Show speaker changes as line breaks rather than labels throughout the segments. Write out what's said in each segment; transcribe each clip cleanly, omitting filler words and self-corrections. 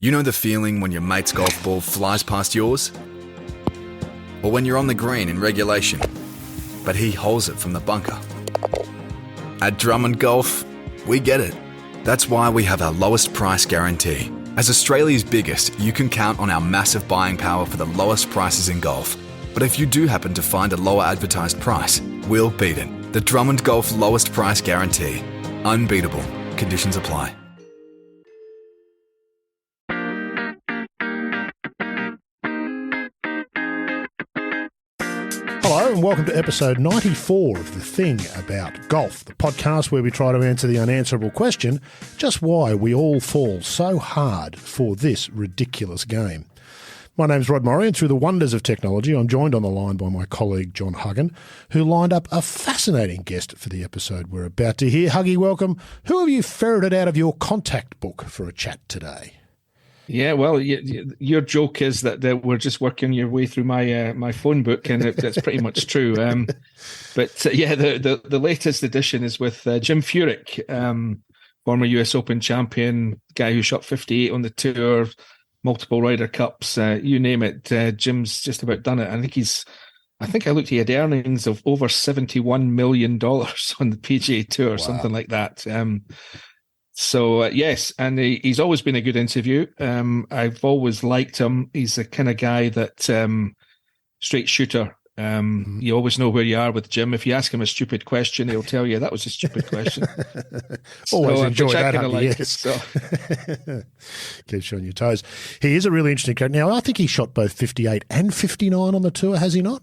You know the feeling when your mate's golf ball flies past yours? Or when you're on the green in regulation, but he holes it from the bunker? At Drummond Golf, we get it. That's why we have our lowest price guarantee. As Australia's biggest, you can count on our massive buying power for the lowest prices in golf. But if you do happen to find a lower advertised price, we'll beat it. The Drummond Golf lowest price guarantee. Unbeatable. Conditions apply.
Hello and welcome to episode 94 of The Thing About Golf, the podcast where we try to answer the unanswerable question, just why we all fall so hard for this ridiculous game. My name's Rod Murray, and through the wonders of technology, I'm joined on the line by my colleague John Huggan, who lined up a fascinating guest for the episode we're about to hear. Huggy, welcome. Who have you ferreted out of your contact book for a chat today?
Yeah, well, your joke is that we're just working your way through my phone book, and that's pretty much true. The latest edition is with Jim Furyk, former US Open champion, guy who shot 58 on the tour, multiple Ryder Cups, you name it. Jim's just about done it. I think I looked, he had earnings of over $71 million on the PGA Tour, something like that. Yes, and he's always been a good interview. I've always liked him. He's the kind of guy that straight shooter. You always know where you are with Jim. If you ask him a stupid question, he'll tell you that was a stupid question.
Always enjoy that, yes. Keeps you on your toes. He is a really interesting character. Now, I think he shot both 58 and 59 on the tour, has he not?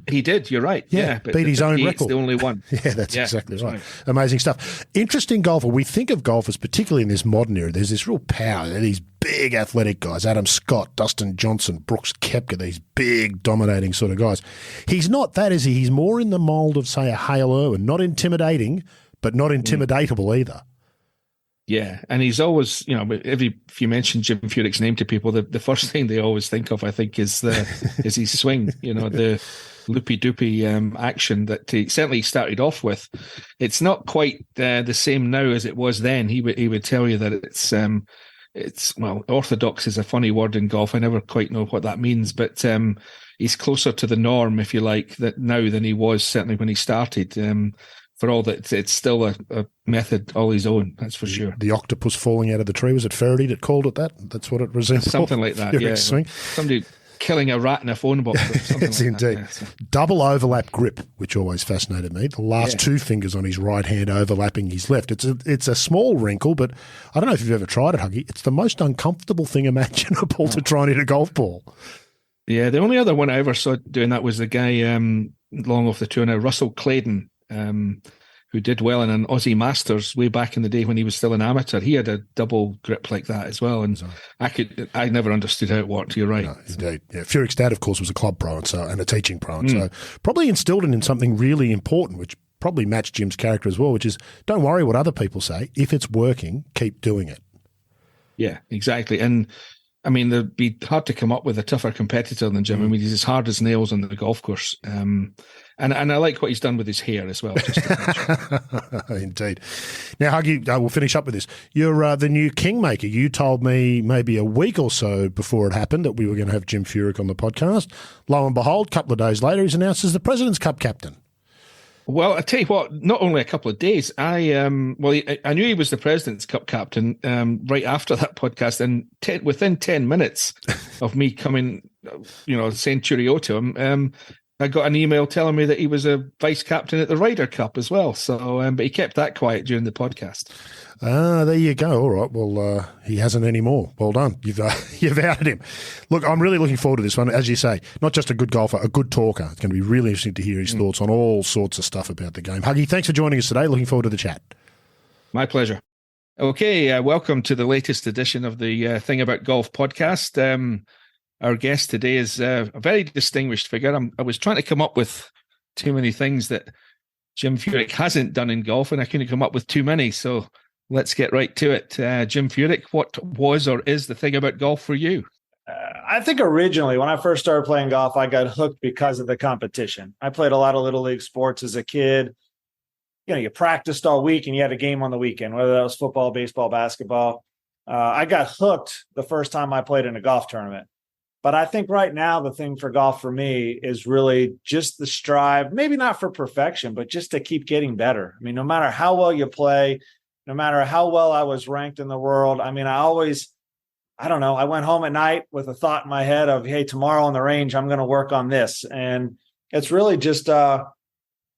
He did, you're right. Yeah,
but beat his own record.
The only one.
Yeah, that's exactly right. Amazing stuff. Interesting golfer. We think of golfers, particularly in this modern era, there's this real power. They're these big athletic guys, Adam Scott, Dustin Johnson, Brooks Koepka, these big dominating sort of guys. He's not that, is he? He's more in the mould of, say, a Hale Irwin. Not intimidating, but not intimidatable either.
Yeah, and he's always, if you mention Jim Furyk's name to people, the first thing they always think of, I think, is his swing. The loopy-doopy action that he certainly started off with. It's not quite the same now as it was then. He would tell you that it's orthodox is a funny word in golf. I never quite know what that means, but he's closer to the norm, if you like, that now than he was certainly when he started. For all that, it's still a method all his own, that's for sure.
The octopus falling out of the tree, was it Faraday that called it that? That's what it resembled?
Something like that, yeah.
Swing.
Somebody killing a rat in a phone box or something
yes,
like
indeed.
That, yeah.
Double overlap grip, which always fascinated me. The last two fingers on his right hand overlapping his left. It's a small wrinkle, but I don't know if you've ever tried it, Huggy. It's the most uncomfortable thing imaginable to try and hit a golf ball.
Yeah, the only other one I ever saw doing that was the guy long off the tour now, Russell Clayton, who did well in an Aussie Masters way back in the day when he was still an amateur. He had a double grip like that as well, and I never understood how it worked. You're right. No,
indeed. Yeah. Furyk's dad, of course, was a club pro and a teaching pro, and so probably instilled in him something really important, which probably matched Jim's character as well, which is don't worry what other people say. If it's working, keep doing it.
Yeah, exactly. And I mean, it'd be hard to come up with a tougher competitor than Jim. I mean, he's as hard as nails on the golf course. And I like what he's done with his hair as well. Just to
Indeed. Now, Huggy, we'll finish up with this. You're the new kingmaker. You told me maybe a week or so before it happened that we were going to have Jim Furyk on the podcast. Lo and behold, a couple of days later, he's announced as the President's Cup captain.
Well, I tell you what, not only a couple of days, I knew he was the President's Cup captain right after that podcast, and within 10 minutes of me coming, saying cheerio to him, I got an email telling me that he was a vice captain at the Ryder Cup as well. So, but he kept that quiet during the podcast.
There you go. All right. Well, he hasn't anymore. Well done. You've outed him. Look, I'm really looking forward to this one. As you say, not just a good golfer, a good talker. It's going to be really interesting to hear his thoughts on all sorts of stuff about the game. Huggy, thanks for joining us today. Looking forward to the chat.
My pleasure. Okay. Welcome to the latest edition of the Thing About Golf podcast. Our guest today is a very distinguished figure. I was trying to come up with too many things that Jim Furyk hasn't done in golf, and I couldn't come up with too many. So let's get right to it. Jim Furyk, what was or is the thing about golf for you?
I think originally when I first started playing golf, I got hooked because of the competition. I played a lot of little league sports as a kid. You practiced all week and you had a game on the weekend, whether that was football, baseball, basketball. I got hooked the first time I played in a golf tournament. But I think right now the thing for golf for me is really just the strive, maybe not for perfection, but just to keep getting better. I mean, no matter how well you play, no matter how well I was ranked in the world, I mean, I don't know, I went home at night with a thought in my head of, hey, tomorrow on the range, I'm going to work on this. And it's really just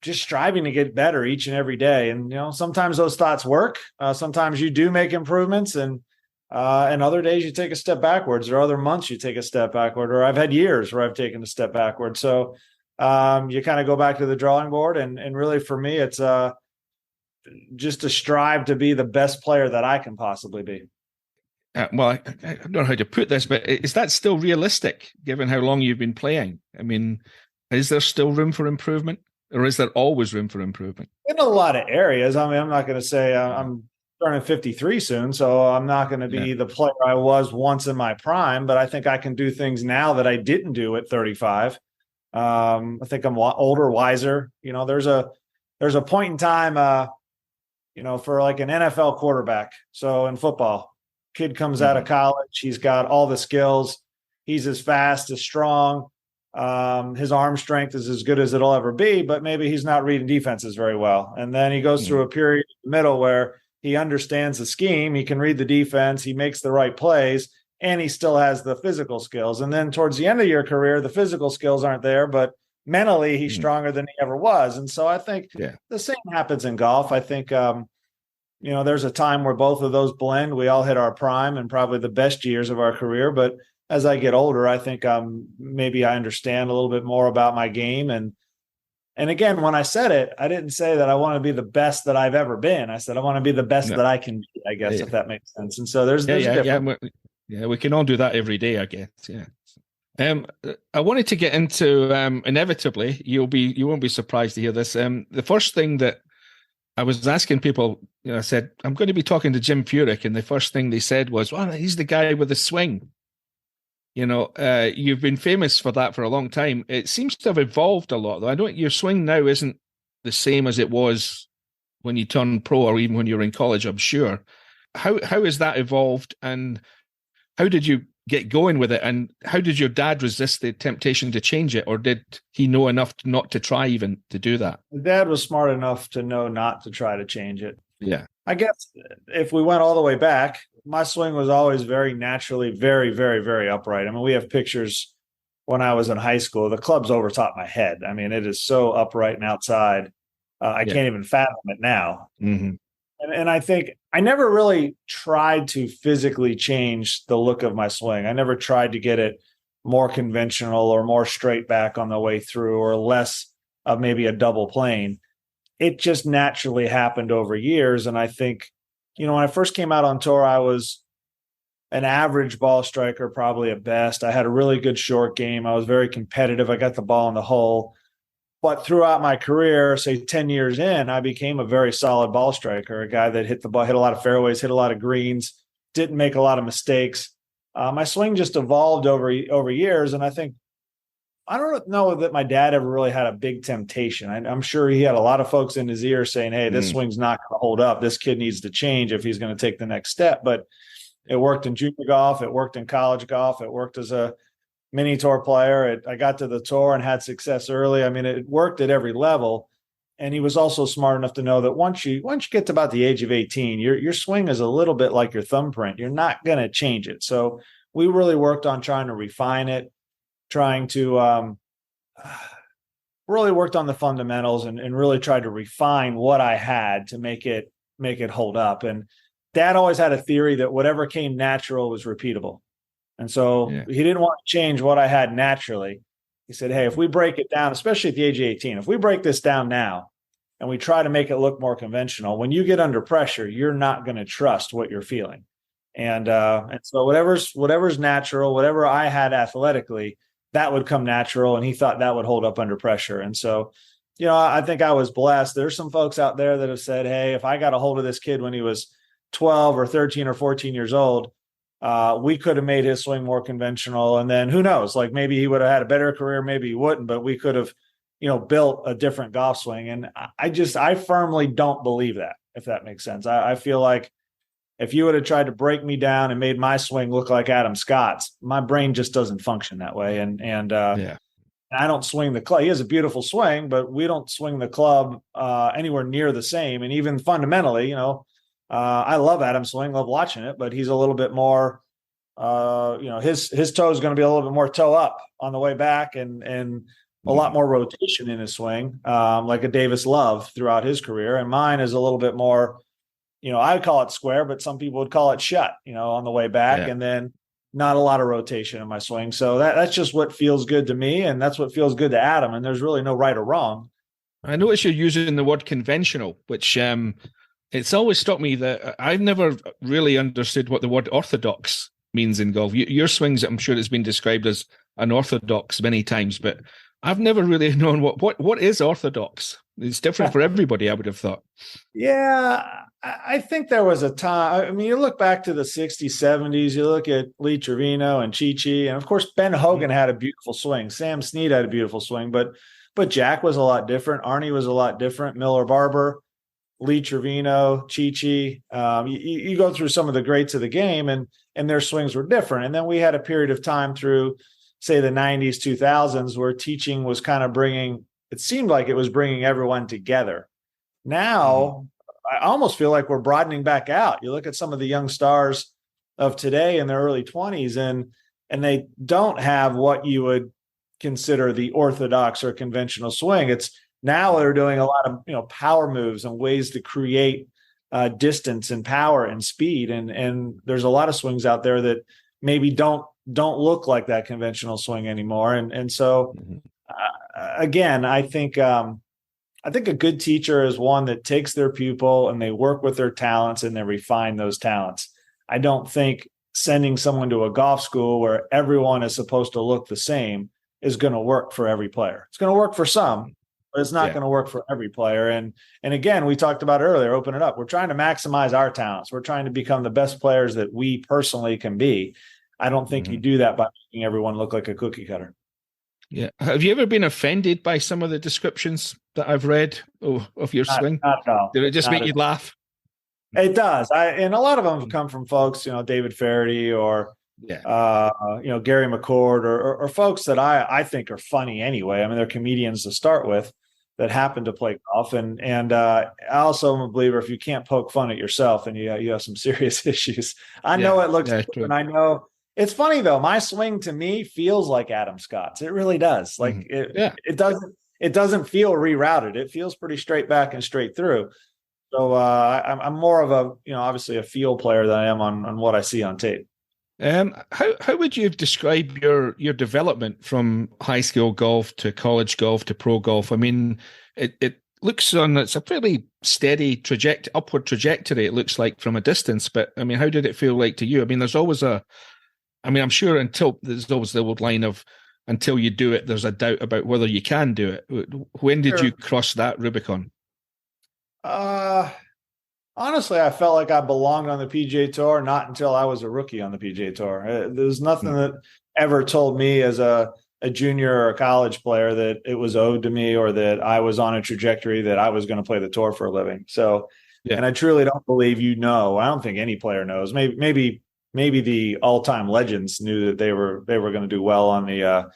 striving to get better each and every day. And, sometimes those thoughts work. Sometimes you do make improvements, and other days you take a step backwards, or other months you take a step backward, or I've had years where I've taken a step backward. So you kind of go back to the drawing board. And really for me, it's just to strive to be the best player that I can possibly be.
Well, I don't know how to put this, but is that still realistic given how long you've been playing? I mean, is there still room for improvement, or is there always room for improvement?
In a lot of areas. I mean, I'm not going to say I'm turning 53 soon, so I'm not going to be the player I was once in my prime, but I think I can do things now that I didn't do at 35. I think I'm older, wiser. There's a point in time, for like an NFL quarterback. So in football, kid comes out of college, he's got all the skills. He's as fast, as strong. His arm strength is as good as it'll ever be, but maybe he's not reading defenses very well. And then he goes through a period in the middle where he understands the scheme. He can read the defense. He makes the right plays, and he still has the physical skills. And then towards the end of your career, the physical skills aren't there, but mentally he's stronger than he ever was. And so I think the same happens in golf. I think, there's a time where both of those blend. We all hit our prime and probably the best years of our career. But as I get older, I think maybe I understand a little bit more about my game. And again, when I said it, I didn't say that I want to be the best that I've ever been. I said I want to be the best that I can be, I guess, if that makes sense. And so there's a difference.
We can all do that every day, I guess. Yeah. I wanted to get into inevitably, you won't be surprised to hear this. The first thing that I was asking people, I said, I'm going to be talking to Jim Furyk, and the first thing they said was, well, he's the guy with the swing. You've been famous for that for a long time. It seems to have evolved a lot, though. Your swing now isn't the same as it was when you turned pro, or even when you were in college, I'm sure. How has that evolved, and how did you get going with it, and how did your dad resist the temptation to change it, or did he know enough not to try even to do that?
Dad was smart enough to know not to try to change it.
Yeah.
I guess if we went all the way back, my swing was always very naturally, very, very, very upright. I mean, we have pictures when I was in high school. The club's over top my head. I mean, it is so upright and outside. I can't even fathom it now.
Mm-hmm.
And I think I never really tried to physically change the look of my swing. I never tried to get it more conventional or more straight back on the way through, or less of maybe a double plane. It just naturally happened over years. And I think, when I first came out on tour, I was an average ball striker, probably at best. I had a really good short game. I was very competitive. I got the ball in the hole. But throughout my career, say 10 years in, I became a very solid ball striker, a guy that hit the ball, hit a lot of fairways, hit a lot of greens, didn't make a lot of mistakes. My swing just evolved over years. And I think, I don't know that my dad ever really had a big temptation. I'm sure he had a lot of folks in his ear saying, hey, this swing's not going to hold up. This kid needs to change if he's going to take the next step. But it worked in junior golf. It worked in college golf. It worked as a mini tour player. I got to the tour and had success early. I mean, it worked at every level. And he was also smart enough to know that once you get to about the age of 18, your swing is a little bit like your thumbprint. You're not going to change it. So we really worked on trying to refine it, trying to really worked on the fundamentals and really tried to refine what I had to make it hold up. And Dad always had a theory that whatever came natural was repeatable. And so he didn't want to change what I had naturally. He said, hey, if we break it down, especially at the age of 18, if we break this down now and we try to make it look more conventional, when you get under pressure, you're not going to trust what you're feeling. And so whatever's natural, whatever I had athletically, that would come natural. And he thought that would hold up under pressure. And so, I think I was blessed. There's some folks out there that have said, hey, if I got a hold of this kid when he was 12 or 13 or 14 years old, we could have made his swing more conventional. And then who knows, like maybe he would have had a better career, maybe he wouldn't, but we could have, built a different golf swing. And I firmly don't believe that, if that makes sense. I feel like if you would have tried to break me down and made my swing look like Adam Scott's, my brain just doesn't function that way. And I don't swing the club. He has a beautiful swing, but we don't swing the club anywhere near the same. And even fundamentally, I love Adam's swing, love watching it, but he's a little bit more, his toe is going to be a little bit more toe up on the way back, and a lot more rotation in his swing, like a Davis Love throughout his career. And mine is a little bit more, I would call it square, but some people would call it shut, on the way back, and then not a lot of rotation in my swing. So that's just what feels good to me, and that's what feels good to Adam. And there's really no right or wrong.
I notice you're using the word conventional, which it's always struck me that I've never really understood what the word orthodox means in golf. Your swings, I'm sure it's been described as unorthodox many times, but I've never really known what is orthodox. It's different for everybody, I would have thought.
Yeah, I think there was a time. I mean, you look back to the 60s, 70s, you look at Lee Trevino and Chi-Chi, and of course, Ben Hogan had a beautiful swing. Sam Snead had a beautiful swing, but Jack was a lot different. Arnie was a lot different. Miller Barber, Lee Trevino, Chi-Chi. You go through some of the greats of the game, and their swings were different. And then we had a period of time through, say, the 90s, 2000s, where teaching was kind of it seemed like it was bringing everyone together. Now, I almost feel like we're broadening back out. You look at some of the young stars of today in their early 20s, and they don't have what you would consider the orthodox or conventional swing. It's now they're doing a lot of power moves and ways to create distance and power and speed. And there's a lot of swings out there that maybe don't look like that conventional swing anymore. And so again, I think a good teacher is one that takes their pupil and they work with their talents and they refine those talents. I don't think sending someone to a golf school where everyone is supposed to look the same is going to work for every player. It's going to work for some, but it's not going to work for every player. And again, we talked about earlier, open it up. We're trying to maximize our talents. We're trying to become the best players that we personally can be. I don't think you do that by making everyone look like a cookie cutter.
Yeah. Have you ever been offended by some of the descriptions that I've read of your swing?
Not at all.
Did it just make you laugh?
It does. And a lot of them have come from folks, David Faraday or Gary McCord or folks that I think are funny anyway. I mean, they're comedians to start with that happen to play golf. And I also am a believer, if you can't poke fun at yourself, then you have some serious issues. I know it looks good, and I know it's funny though. My swing to me feels like Adam Scott's. It really does. Like it doesn't feel rerouted. It feels pretty straight back and straight through. So I'm more of a, obviously a feel player than I am on what I see on tape.
How would you describe your development from high school golf to college golf to pro golf? I mean, it looks it's a fairly steady upward trajectory, it looks like from a distance, but I mean, how did it feel like to you? I mean, there's always I'm sure there's always the old line of, until you do it, there's a doubt about whether you can do it. When did you cross that Rubicon?
Honestly, I felt like I belonged on the PGA Tour, not until I was a rookie on the PGA Tour. There's nothing that ever told me as a junior or a college player that it was owed to me or that I was on a trajectory that I was going to play the tour for a living. So, and I truly don't believe I don't think any player knows. Maybe the all-time legends knew that they were going to do well on the,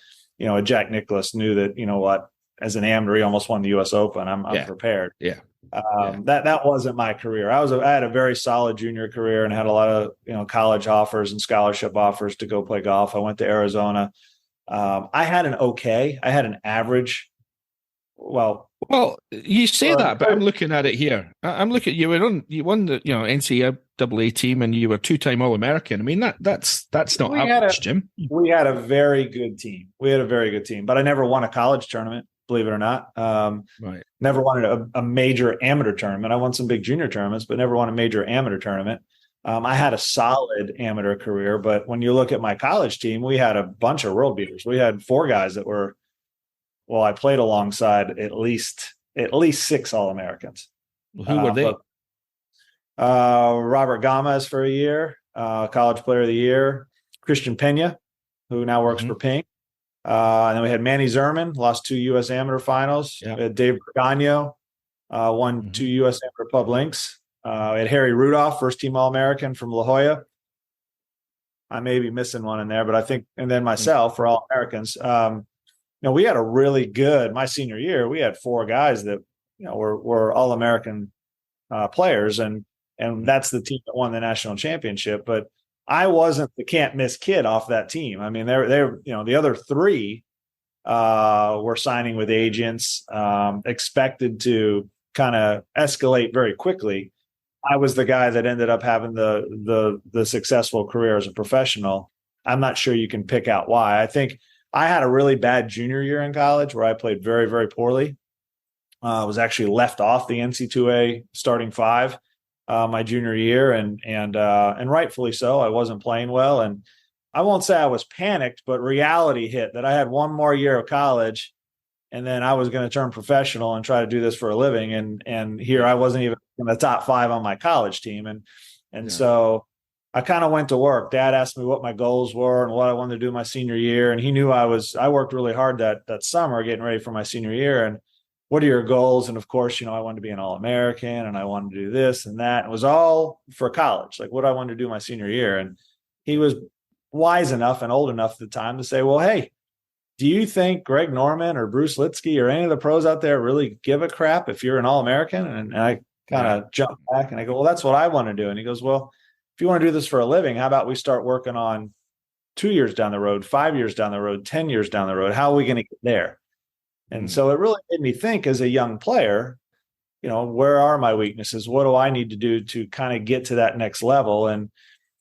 Jack Nicklaus knew that, as an amateur, he almost won the U.S. Open. I'm prepared.
Yeah.
That wasn't my career. I had a very solid junior career and had a lot of, college offers and scholarship offers to go play golf. I went to Arizona. I had an average. Well,
you say that, but I'm looking at it here. I'm looking. You won the NCAA team, and you were 2-time All-American. I mean, that's not average, Jim.
We had a very good team. But I never won a college tournament, believe it or not.
Right.
Never won a major amateur tournament. I won some big junior tournaments, but never won a major amateur tournament. I had a solid amateur career, but when you look at my college team, we had a bunch of world beaters. We had 4 guys that were. Well, I played alongside at least 6 All-Americans.
Who were they?
Robert Gomez for a year, College Player of the Year. Christian Pena, who now works for Ping. And then we had Manny Zerman, lost 2 U.S. Amateur finals.
Yeah.
We had Dave Bergano, won 2 U.S. Amateur Pub Links. We had Harry Rudolph, first team All-American from La Jolla. I may be missing one in there, but I think, and then myself for All-Americans. We had a really good, my senior year, we had 4 guys that, were All-American players, and that's the team that won the national championship. But I wasn't the can't miss kid off that team. I mean, they're the other 3 were signing with agents, expected to kind of escalate very quickly. I was the guy that ended up having the successful career as a professional. I'm not sure you can pick out why. I think I had a really bad junior year in college where I played very, very poorly. I was actually left off the NC2A starting 5 my junior year, and rightfully so. I wasn't playing well, and I won't say I was panicked, but reality hit that I had one more year of college, and then I was going to turn professional and try to do this for a living. And here I wasn't even in the top 5 on my college team, and so I kind of went to work. Dad asked me what my goals were and what I wanted to do my senior year, and he knew I worked really hard that summer getting ready for my senior year. And what are your goals? And of course, I wanted to be an All-American, and I wanted to do this and that. It was all for college, like what I wanted to do my senior year. And he was wise enough and old enough at the time to say, well, hey, do you think Greg Norman or Bruce Litsky or any of the pros out there really give a crap if you're an All-American? And I kind of jumped back and I go, well, that's what I want to do. And he goes, well, if you want to do this for a living, how about we start working on 2 years down the road, 5 years down the road, 10 years down the road? How are we going to get there? And so it really made me think as a young player, where are my weaknesses? What do I need to do to kind of get to that next level? And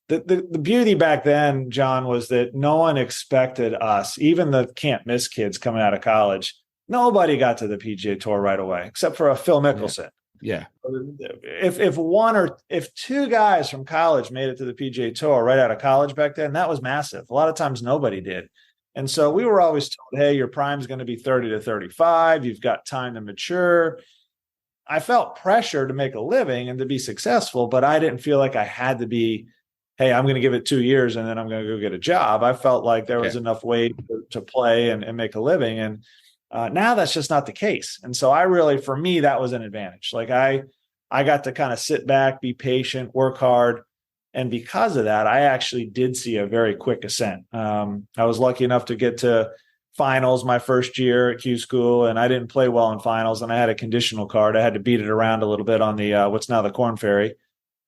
the beauty back then, John, was that no one expected us, even the can't miss kids coming out of college. Nobody got to the PGA Tour right away, except for a Phil Mickelson.
Yeah.
If 2 guys from college made it to the PGA Tour right out of college back then, that was massive. A lot of times nobody did. And so we were always told, hey, your prime's going to be 30 to 35. You've got time to mature. I felt pressure to make a living and to be successful, but I didn't feel like I had to be, hey, I'm going to give it 2 years and then I'm going to go get a job. I felt like there was enough way to play and make a living. And now that's just not the case. And so for me, that was an advantage. Like I got to kind of sit back, be patient, work hard. And because of that, I actually did see a very quick ascent. I was lucky enough to get to finals my first year at Q School, and I didn't play well in finals, and I had a conditional card. I had to beat it around a little bit on the what's now the Corn Ferry,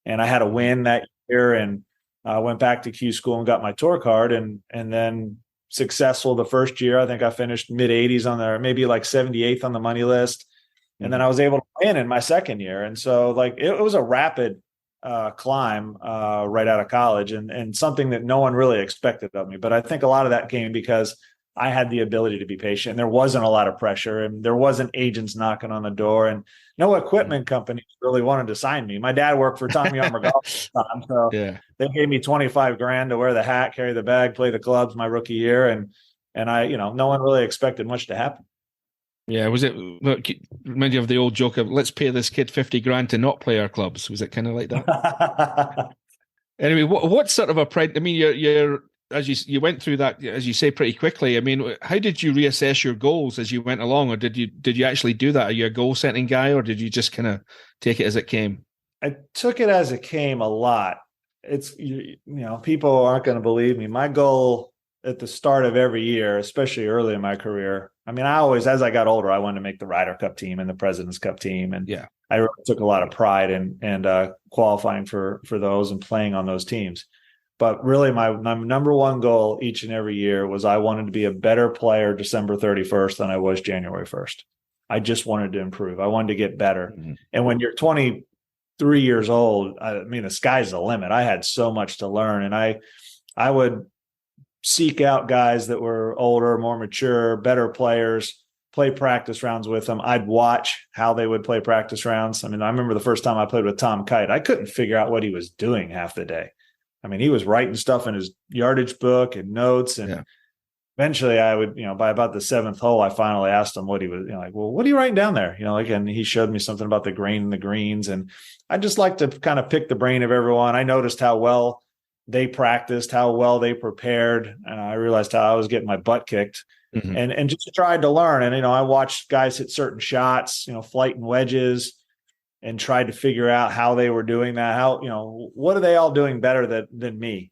and I had a win that year, and went back to Q School and got my tour card, and then successful the first year. I think I finished mid-80s on there, maybe like 78th on the money list, and then I was able to win in my second year. And so like it was a rapid climb right out of college, and something that no one really expected of me. But I think a lot of that came because I had the ability to be patient. There wasn't a lot of pressure, and there wasn't agents knocking on the door, and no equipment companies really wanted to sign me. My dad worked for Tommy Armour Golf at the time, so they gave me $25,000 to wear the hat, carry the bag, play the clubs my rookie year, and I, no one really expected much to happen.
Yeah, was it? Remind you of the old joke of let's pay this kid $50,000 to not play our clubs? Was it kind of like that? Anyway, what sort of a pride? I mean, you're as you went through that, as you say, pretty quickly. I mean, how did you reassess your goals as you went along, or did you actually do that? Are you a goal setting guy, or did you just kind of take it as it came?
I took it as it came a lot. It's people aren't going to believe me. My goal at the start of every year, especially early in my career, I mean, I always, as I got older, I wanted to make the Ryder Cup team and the President's Cup team. And I really took a lot of pride in qualifying for those and playing on those teams. But really my number one goal each and every year was I wanted to be a better player December 31st than I was January 1st. I just wanted to improve. I wanted to get better. Mm-hmm. And when you're 23 years old, I mean, the sky's the limit. I had so much to learn. And I would seek out guys that were older, more mature, better players, play practice rounds with them. I'd watch how they would play practice rounds. I mean, I remember the first time I played with Tom Kite, I couldn't figure out what he was doing half the day. I mean, he was writing stuff in his yardage book and notes. And eventually I would, by about the seventh hole, I finally asked him what he was, like, well, what are you writing down there? And he showed me something about the grain and the greens. And I just like to kind of pick the brain of everyone. I noticed how well they practiced, how well they prepared. And I realized how I was getting my butt kicked, and just tried to learn. And, I watched guys hit certain shots, flight and wedges, and tried to figure out how they were doing that. How, what are they all doing better than me?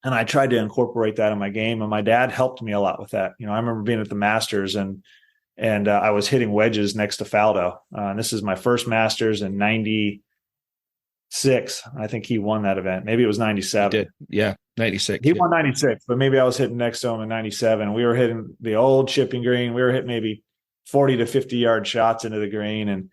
And I tried to incorporate that in my game, and my dad helped me a lot with that. I remember being at the Masters and I was hitting wedges next to Faldo. And this is my first Masters in 96. I think he won that event. Maybe it was 97.
He did. Yeah, 96.
He won 96, but maybe I was hitting next to him in 97. We were hitting the old chipping green. We were hitting maybe 40 to 50 yard shots into the green, and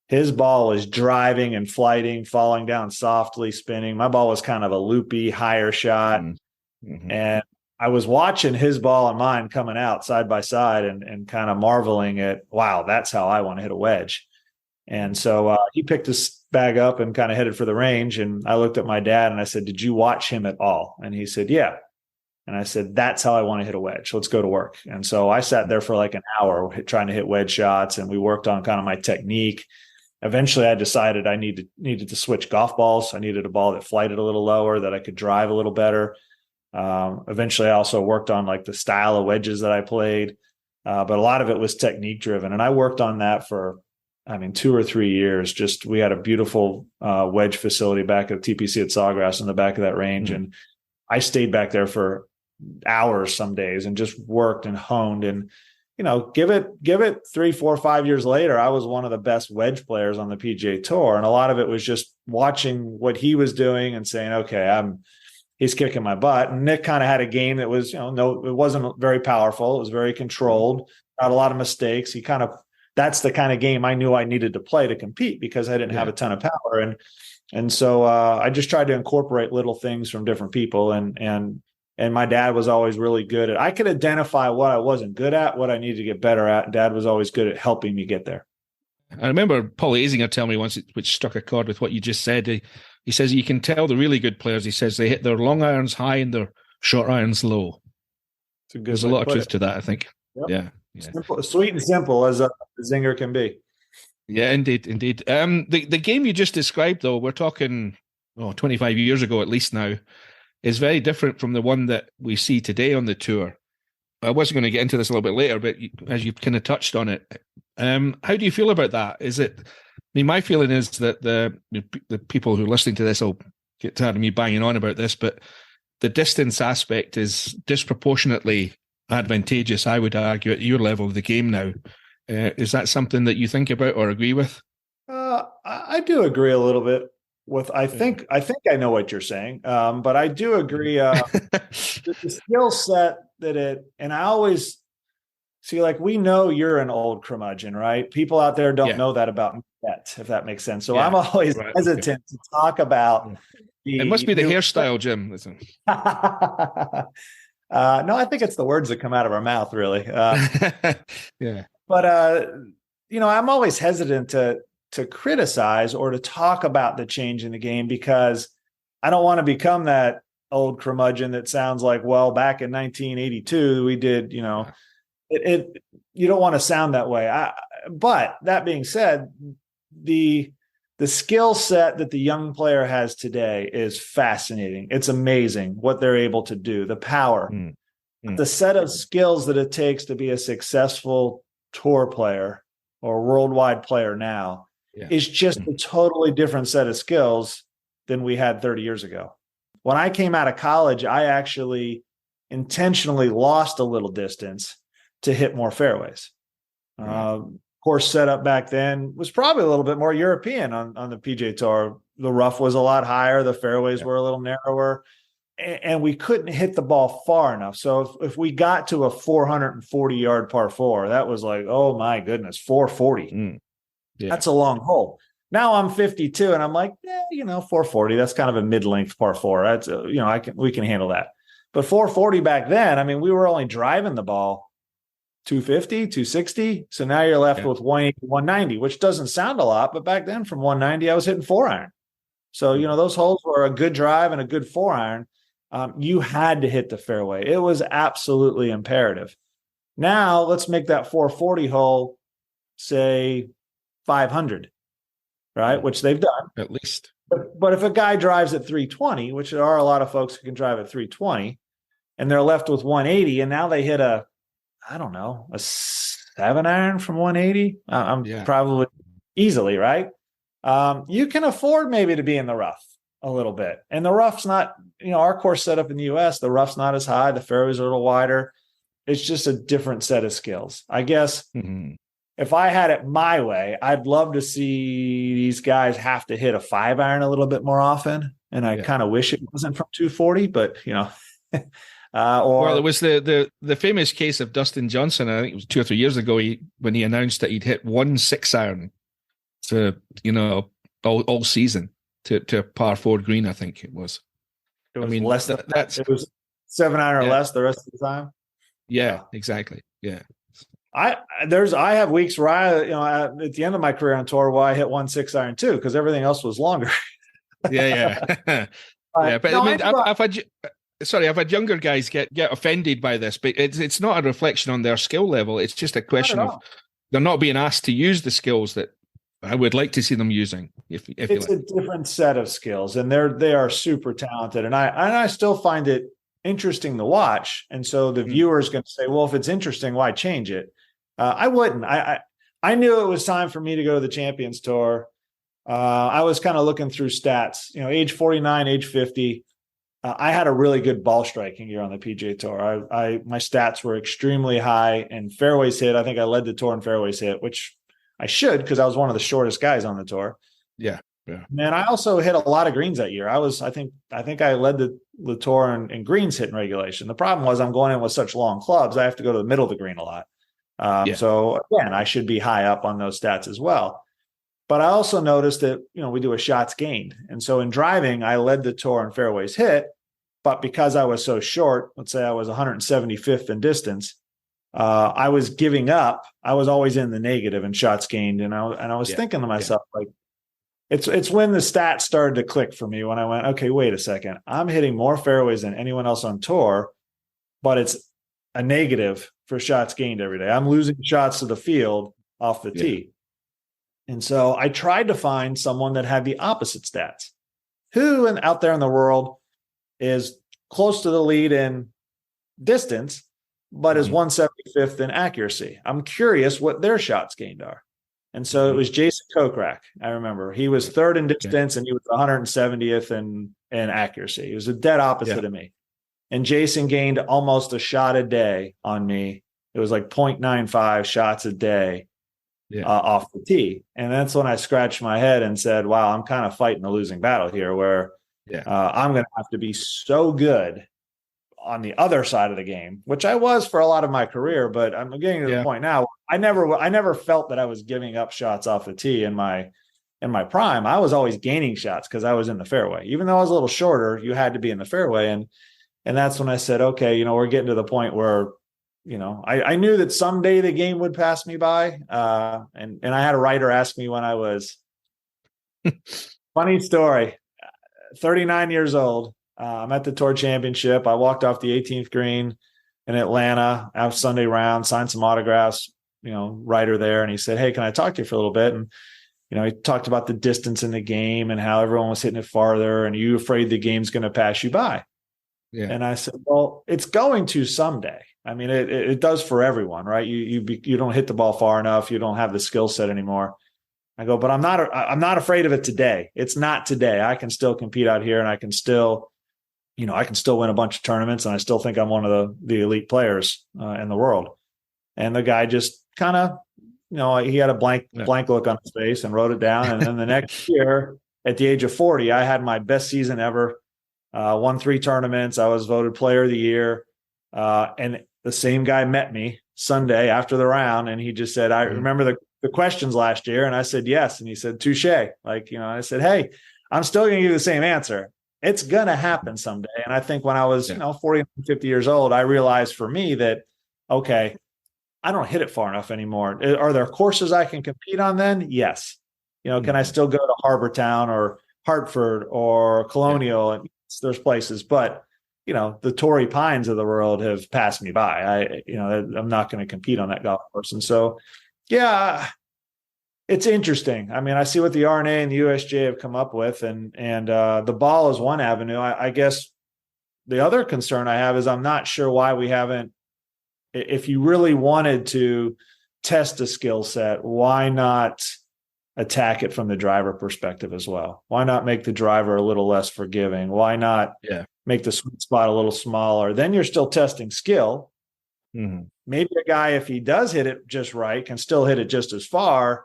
his ball was driving and flighting, falling down softly, spinning. My ball was kind of a loopy, higher shot. Mm-hmm. And I was watching his ball and mine coming out side by side and kind of marveling at, wow, that's how I want to hit a wedge. And so he picked his bag up and kind of headed for the range. And I looked at my dad and I said, did you watch him at all? And he said, yeah. And I said, that's how I want to hit a wedge. Let's go to work. And so I sat there for like an hour trying to hit wedge shots, and we worked on kind of my technique. Eventually, I decided I needed to switch golf balls. I needed a ball that flighted a little lower, that I could drive a little better. Eventually, I also worked on like the style of wedges that I played, but a lot of it was technique driven. And I worked on that for, 2 or 3 years. Just we had a beautiful wedge facility back at TPC at Sawgrass in the back of that range, and I stayed back there for hours some days and just worked and honed. And give it 3, 4, 5 years later, I was one of the best wedge players on the PGA Tour. And a lot of it was just watching what he was doing and saying, okay, he's kicking my butt. And Nick kind of had a game that was, it wasn't very powerful. It was very controlled, not a lot of mistakes. That's the kind of game I knew I needed to play to compete, because I didn't have a ton of power. And so I just tried to incorporate little things from different people. And my dad was always really good at, I could identify what I wasn't good at, what I needed to get better at. And Dad was always good at helping me get there.
I remember Paul Azinger telling me once, which struck a chord with what you just said. He says you can tell the really good players, he says they hit their long irons high and their short irons low. There's a lot of truth to that, I think. Yep. Yeah.
Simple, sweet and simple as a Zinger can be.
Yeah, indeed. The game you just described, though, we're talking 25 years ago at least now, is very different from the one that we see today on the tour. I wasn't going to get into this a little bit later, but as you kind of touched on it, how do you feel about that? My feeling is that the people who are listening to this will get tired of me banging on about this, but the distance aspect is disproportionately advantageous, I would argue, at your level of the game now. Is that something that you think about or agree with?
I do agree a little bit with, I think I know what you're saying, but I do agree. The skill set and I always see, like, we know you're an old curmudgeon, right? People out there don't know that about me yet, if that makes sense. So I'm always hesitant to talk about.
It must be the hairstyle, Jim. Listen.
No, I think it's the words that come out of our mouth, really.
Yeah.
But I'm always hesitant to criticize or to talk about the change in the game, because I don't want to become that old curmudgeon that sounds like, well, back in 1982 we did, you don't want to sound that way. But that being said, the skill set that the young player has today is fascinating. It's amazing what they're able to do, the power, the set of skills that it takes to be a successful tour player or worldwide player now is just a totally different set of skills than we had 30 years ago. When I came out of college, I actually intentionally lost a little distance to hit more fairways. Course setup back then was probably a little bit more European on the PGA Tour. The rough was a lot higher. The fairways were a little narrower, and we couldn't hit the ball far enough. So if we got to a 440-yard par four, that was like, oh my goodness, 440. That's a long hole. Now I'm 52 and I'm like, 440, that's kind of a mid-length par four. That's, we can handle that. But 440 back then, we were only driving the ball 250, 260. So now you're left with 180, 190, which doesn't sound a lot, but back then from 190, I was hitting 4-iron. So, those holes were a good drive and a good 4-iron. You had to hit the fairway. It was absolutely imperative. Now let's make that 440 hole, say 500, right? Which they've done.
At least.
But if a guy drives at 320, which there are a lot of folks who can drive at 320, and they're left with 180, and now they hit a 7-iron from 180, I'm probably easily, right? you can afford maybe to be in the rough a little bit. And the rough's not, our course setup in the US, the rough's not as high. The fairways are a little wider. It's just a different set of skills. I guess if I had it my way, I'd love to see these guys have to hit a 5-iron a little bit more often. And I kind of wish it wasn't from 240, but
well, it was the famous case of Dustin Johnson. I think it was 2 or 3 years ago when he announced that he'd hit 1 6-iron to all season to a par 4 green. I think it was.
It was less than that. It was 7-iron or less the rest of the time.
Yeah, exactly. Yeah.
I have weeks where at the end of my career on tour where I hit 1 6-iron too, because everything else was longer.
Yeah. But no, I've had younger guys get offended by this, but it's not a reflection on their skill level. It's just a question of they're not being asked to use the skills that I would like to see them using. If it's a
different set of skills, and they are super talented, and I still find it interesting to watch. And so the viewer is going to say, well, if it's interesting, why change it? I wouldn't. I knew it was time for me to go to the Champions Tour. I was kind of looking through stats, age 49, age 50. I had a really good ball striking year on the PGA Tour. My stats were extremely high, and fairways hit. I think I led the tour in fairways hit, which I should, because I was one of the shortest guys on the tour.
Yeah.
And I also hit a lot of greens that year. I think I led the tour in greens hit in regulation. The problem was I'm going in with such long clubs. I have to go to the middle of the green a lot. So again, I should be high up on those stats as well. But I also noticed that, we do a shots gained. And so in driving, I led the tour in fairways hit, but because I was so short, let's say I was 175th in distance, I was giving up. I was always in the negative in shots gained. And I was thinking to myself, like, it's when the stats started to click for me, when I went, okay, wait a second. I'm hitting more fairways than anyone else on tour, but it's a negative for shots gained every day. I'm losing shots to the field off the tee. And so I tried to find someone that had the opposite stats, who out there in the world is close to the lead in distance, but is 175th in accuracy. I'm curious what their shots gained are. And so it was Jason Kokrak. I remember he was third in distance and he was 170th in accuracy. He was a dead opposite of me. And Jason gained almost a shot a day on me. It was like 0.95 shots a day off the tee. And that's when I scratched my head and said, wow, I'm kind of fighting a losing battle here where I'm going to have to be so good on the other side of the game, which I was for a lot of my career, but I'm getting to the point now. I never felt that I was giving up shots off the tee in my prime. I was always gaining shots because I was in the fairway. Even though I was a little shorter, you had to be in the fairway. And that's when I said, okay, we're getting to the point where, I knew that someday the game would pass me by. And I had a Ryder ask me when I was funny story, 39 years old. I'm at the Tour Championship. I walked off the 18th green in Atlanta after Sunday round, signed some autographs, Ryder there. And he said, hey, can I talk to you for a little bit? And, he talked about the distance in the game and how everyone was hitting it farther. And are you afraid the game's going to pass you by? Yeah. And I said, well, it's going to someday. I mean, it does for everyone, right? You don't hit the ball far enough. You don't have the skill set anymore. I go, but I'm not afraid of it today. It's not today. I can still compete out here and I can still win a bunch of tournaments. And I still think I'm one of the elite players in the world. And the guy just kind of, he had a blank look on his face and wrote it down. And then the next year at the age of 40, I had my best season ever, won 3 tournaments. I was voted player of the year. And the same guy met me Sunday after the round. And he just said, I remember the questions last year. And I said, yes. And he said, touche. I said, hey, I'm still going to give you the same answer. It's going to happen someday. And I think when I was, 40, 50 years old, I realized for me that, okay, I don't hit it far enough anymore. Are there courses I can compete on then? Yes. Can I still go to Harbor Town or Hartford or Colonial? And there's places, but the Torrey Pines of the world have passed me by. I'm not going to compete on that golf course. And so, it's interesting. I mean, I see what the RNA and the USGA have come up with, and the ball is one avenue. I guess the other concern I have is I'm not sure why we haven't. If you really wanted to test a skill set, why not attack it from the driver perspective as well? Why not make the driver a little less forgiving? Why not make the sweet spot a little smaller? Then you're still testing skill.
Mm-hmm.
Maybe a guy, if he does hit it just right, can still hit it just as far,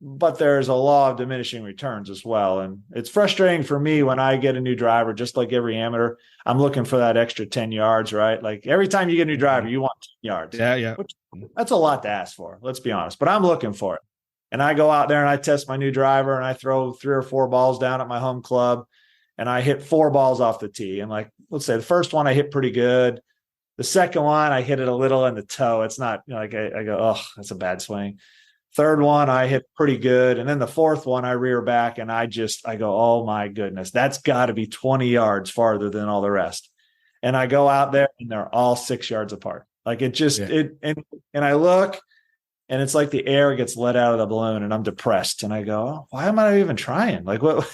but there's a law of diminishing returns as well. And it's frustrating for me when I get a new driver, just like every amateur, I'm looking for that extra 10 yards, right? Like every time you get a new driver, you want 10 yards.
Yeah.
That's a lot to ask for, let's be honest, but I'm looking for it. And I go out there and I test my new driver and I throw 3 or 4 balls down at my home club and I hit 4 balls off the tee. And like, let's say the first one I hit pretty good. The second one, I hit it a little in the toe. It's not like I go, oh, that's a bad swing. Third one, I hit pretty good. And then the fourth one, I rear back and I go, oh my goodness, that's got to be 20 yards farther than all the rest. And I go out there and they're all 6 yards apart. Like it just, and I look and it's like the air gets let out of the balloon and I'm depressed. And I go, oh, why am I even trying? Like what,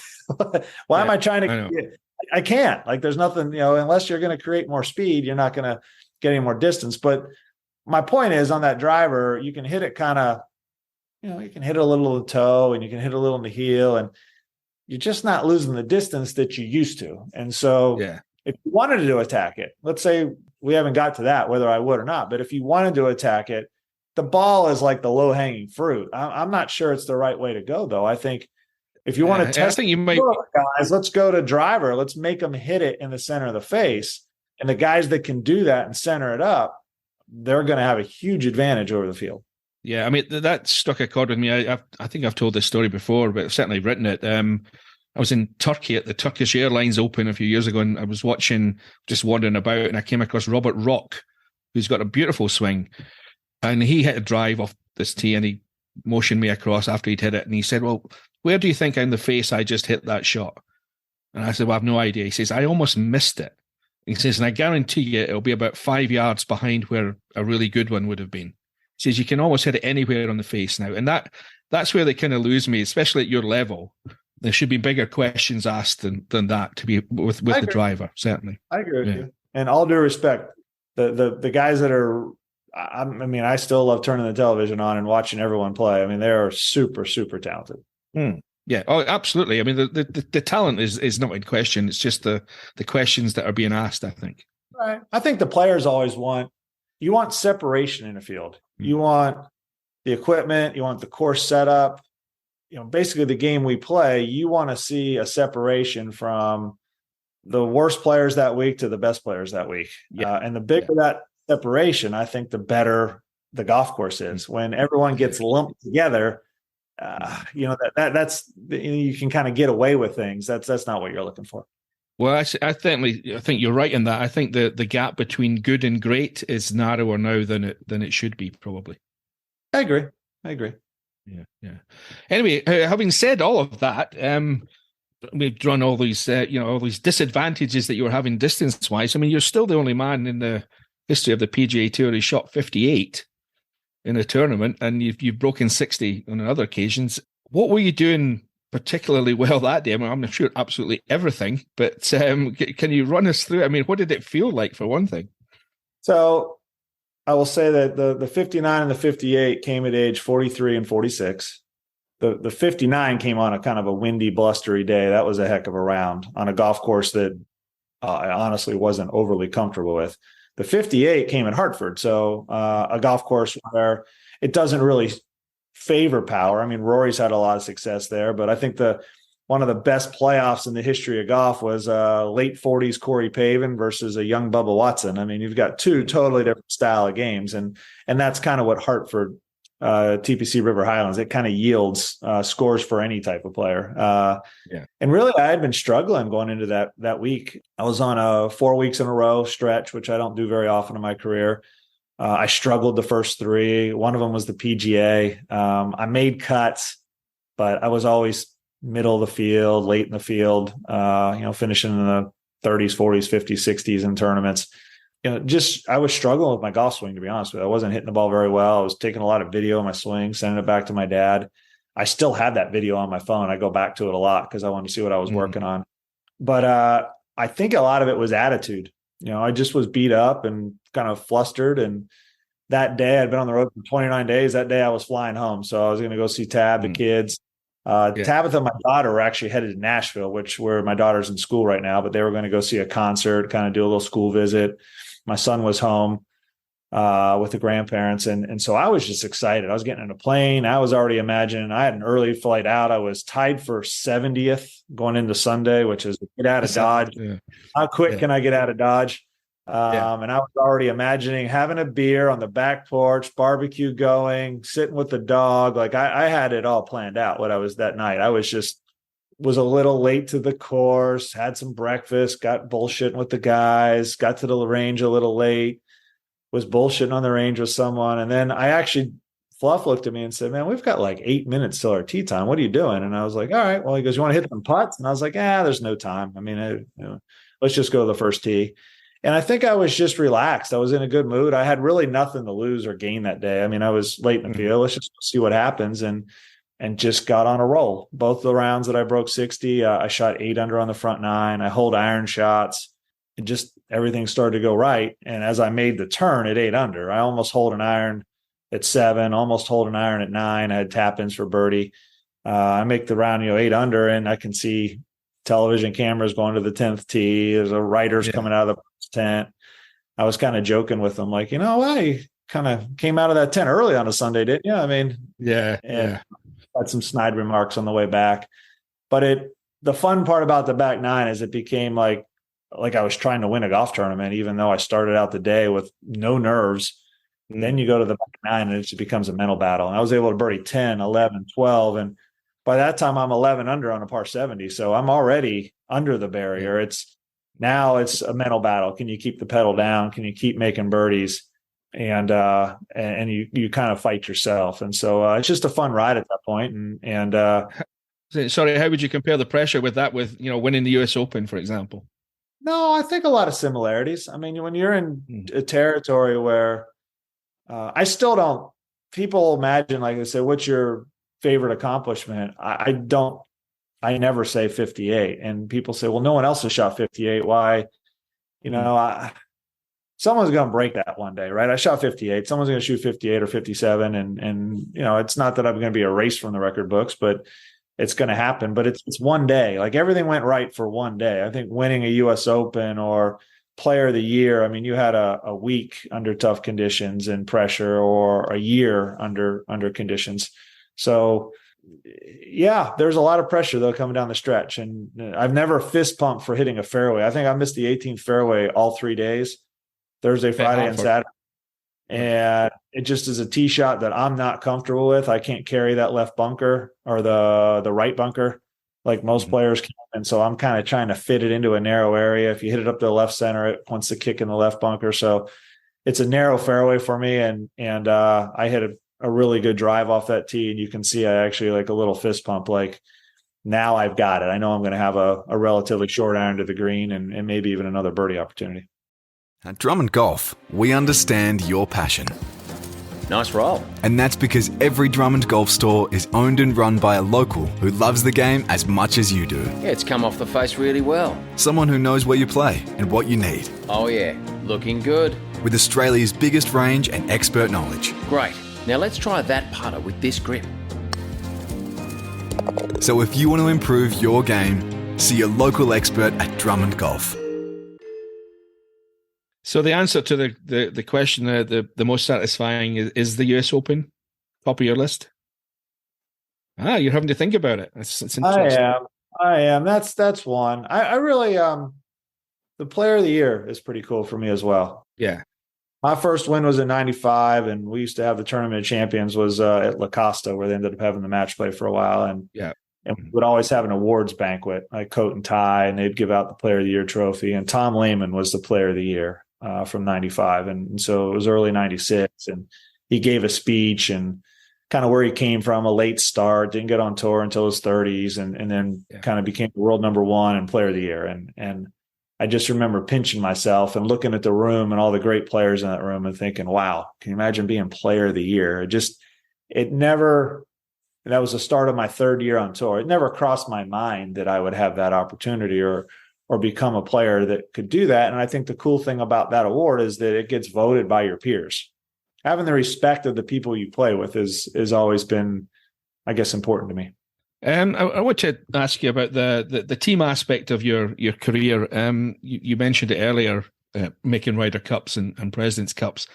why am I trying to, I can't, like, there's nothing, unless you're going to create more speed, you're not going to get any more distance. But my point is on that driver, you can hit it kind of, you can hit it a little in the toe and you can hit it a little in the heel and you're just not losing the distance that you used to. And so if you wanted to attack it, let's say we haven't got to that, whether I would or not, but if you wanted to attack it, the ball is like the low hanging fruit. I'm not sure it's the right way to go though. I think if you want to test,
I think you might,
guys, let's go to driver. Let's make them hit it in the center of the face. And the guys that can do that and center it up, they're going to have a huge advantage over the field.
Yeah, I mean, that struck a chord with me. I think I've told this story before, but I've certainly written it. I was in Turkey at the Turkish Airlines Open a few years ago, and I was just wandering about, and I came across Robert Rock, who's got a beautiful swing. And he hit a drive off this tee, and he motioned me across after he'd hit it. And he said, well, where do you think in the face I just hit that shot? And I said, well, I have no idea. He says, I almost missed it. He says, and I guarantee you it'll be about 5 yards behind where a really good one would have been. He says, you can almost hit it anywhere on the face now. And that's where they kind of lose me, especially at your level. There should be bigger questions asked than that to be with the driver, certainly.
I agree with you. And all due respect, the guys that are, I still love turning the television on and watching everyone play. I mean, they are super, super talented.
Yeah. Oh, absolutely. I mean, the talent is not in question. It's just the questions that are being asked, I think.
Right. I think the players always want separation in a field. You want the equipment, you want the course setup, basically the game we play, you want to see a separation from the worst players that week to the best players that week. Yeah. And the bigger that separation, I think the better the golf course is. When everyone gets lumped together, that's you can kind of get away with things. That's not what you're looking for.
Well, I think you're right in that. I think the gap between good and great is narrower now than it should be, probably.
I agree.
Yeah. Anyway, having said all of that, we've drawn all these all these disadvantages that you were having distance wise. I mean, you're still the only man in the history of the PGA Tour who shot 58 in a tournament, and you've broken 60 on other occasions. What were you doing particularly well that day? I mean, I'm not sure absolutely everything, but can you run us through? I mean, what did it feel like for one thing?
So I will say that the 59 and the 58 came at age 43 and 46. The 59 came on a kind of a windy, blustery day. That was a heck of a round on a golf course that I honestly wasn't overly comfortable with. The 58 came in Hartford, so a golf course where it doesn't really favor power. I mean, Rory's had a lot of success there, but I think one of the best playoffs in the history of golf was late 40s Corey Pavin versus a young Bubba Watson. I mean, you've got two totally different style of games, and that's kind of what Hartford TPC River Highlands, it kind of yields scores for any type of player. And really, I had been struggling going into that week. I was on a 4 weeks in a row stretch, which I don't do very often in my career. I struggled the first three. One of them was the PGA. I made cuts, but I was always middle of the field, late in the field, finishing in the 30s, 40s, 50s, 60s in tournaments. I was struggling with my golf swing, to be honest with you. I wasn't hitting the ball very well. I was taking a lot of video of my swing, sending it back to my dad. I still have that video on my phone. I go back to it a lot because I wanted to see what I was working on. But I think a lot of it was attitude. I just was beat up and kind of flustered. And that day, I'd been on the road for 29 days. That day I was flying home. So I was going to go see Tab, the kids. Tabitha and my daughter were actually headed to Nashville, where my daughter's in school right now, but they were going to go see a concert, kind of do a little school visit. My son was home with the grandparents. And so I was just excited. I was getting in a plane. I was already imagining I had an early flight out. I was tied for 70th going into Sunday, which is get out of Dodge. Yeah. How quick can I get out of Dodge? And I was already imagining having a beer on the back porch, barbecue going, sitting with the dog. Like I had it all planned out what I was that night. I was a little late to the course, had some breakfast, got bullshitting with the guys, got to the range a little late, was bullshitting on the range with someone. And then Fluff looked at me and said, man, we've got like 8 minutes till our tee time. What are you doing? And I was like, all right. Well, he goes, you want to hit some putts? And I was like, there's no time. I mean, let's just go to the first tee. And I think I was just relaxed. I was in a good mood. I had really nothing to lose or gain that day. I mean, I was late in the field. Let's just see what happens. And just got on a roll. Both the rounds that I broke 60, I shot 8 under on the front 9. I hold iron shots. And just everything started to go right. And as I made the turn at 8 under, I almost hold an iron at 7, almost hold an iron at 9. I had tap-ins for birdie. I make the round, 8 under, and I can see television cameras going to the 10th tee. There's a Ryder's coming out of the tent. I was kind of joking with them, like, I kind of came out of that tent early on a Sunday, didn't you? I mean, had some snide remarks on the way back. But the fun part about the back 9 is it became like I was trying to win a golf tournament, even though I started out the day with no nerves. And then you go to the back 9 and it just becomes a mental battle. And I was able to birdie 10, 11, 12. And by that time I'm 11 under on a par 70. So I'm already under the barrier. It's a mental battle. Can you keep the pedal down? Can you keep making birdies? And you kind of fight yourself. And so it's just a fun ride at that point.
Sorry, how would you compare the pressure with winning the US Open, for example?
No, I think a lot of similarities. I mean, when you're in a territory where I still don't, people imagine, like they say, what's your favorite accomplishment? I never say 58. And people say, well, no one else has shot 58. Why? Someone's going to break that one day, right? I shot 58. Someone's going to shoot 58 or 57. And it's not that I'm going to be erased from the record books, but it's going to happen. But it's one day. Like everything went right for one day. I think winning a US Open or player of the year, I mean, you had a week under tough conditions and pressure, or a year under conditions. So there's a lot of pressure though coming down the stretch. And I've never fist pumped for hitting a fairway. I think I missed the 18th fairway all 3 days, Thursday, Friday, and Saturday. And it just is a tee shot that I'm not comfortable with. I can't carry that left bunker or the right bunker like most players can. And so I'm kind of trying to fit it into a narrow area. If you hit it up to the left center, it wants to kick in the left bunker. So it's a narrow fairway for me. And I hit a really good drive off that tee. And you can see I actually like a little fist pump, like now I've got it. I know I'm going to have a relatively short iron to the green and maybe even another birdie opportunity.
At Drummond Golf, we understand your passion.
Nice roll.
And that's because every Drummond Golf store is owned and run by a local who loves the game as much as you do.
Yeah, it's come off the face really well.
Someone who knows where you play and what you need.
Oh yeah, looking good.
With Australia's biggest range and expert knowledge.
Great. Now let's try that putter with this grip.
So if you want to improve your game, see your local expert at Drummond Golf.
So the answer to the question, the most satisfying is the US Open, top of your list? You're having to think about it. It's interesting.
I am. That's one. I really the player of the year is pretty cool for me as well.
Yeah.
My first win was in 95, and we used to have the Tournament of Champions was at La Costa, where they ended up having the match play for a while. And we would always have an awards banquet, like coat and tie, and they'd give out the player of the year trophy. And Tom Lehman was the player of the year from 95. And so it was early 96, and he gave a speech and kind of where he came from, a late start, didn't get on tour until his 30s, and then kind of became the world number one and player of the year. And I just remember pinching myself and looking at the room and all the great players in that room and thinking, wow, can you imagine being player of the year? That was the start of my third year on tour. It never crossed my mind that I would have that opportunity or become a player that could do that. And I think the cool thing about that award is that it gets voted by your peers. Having the respect of the people you play with is always been, I guess, important to me.
I want to ask you about the team aspect of your career. You mentioned it earlier, making Ryder Cups and President's Cups.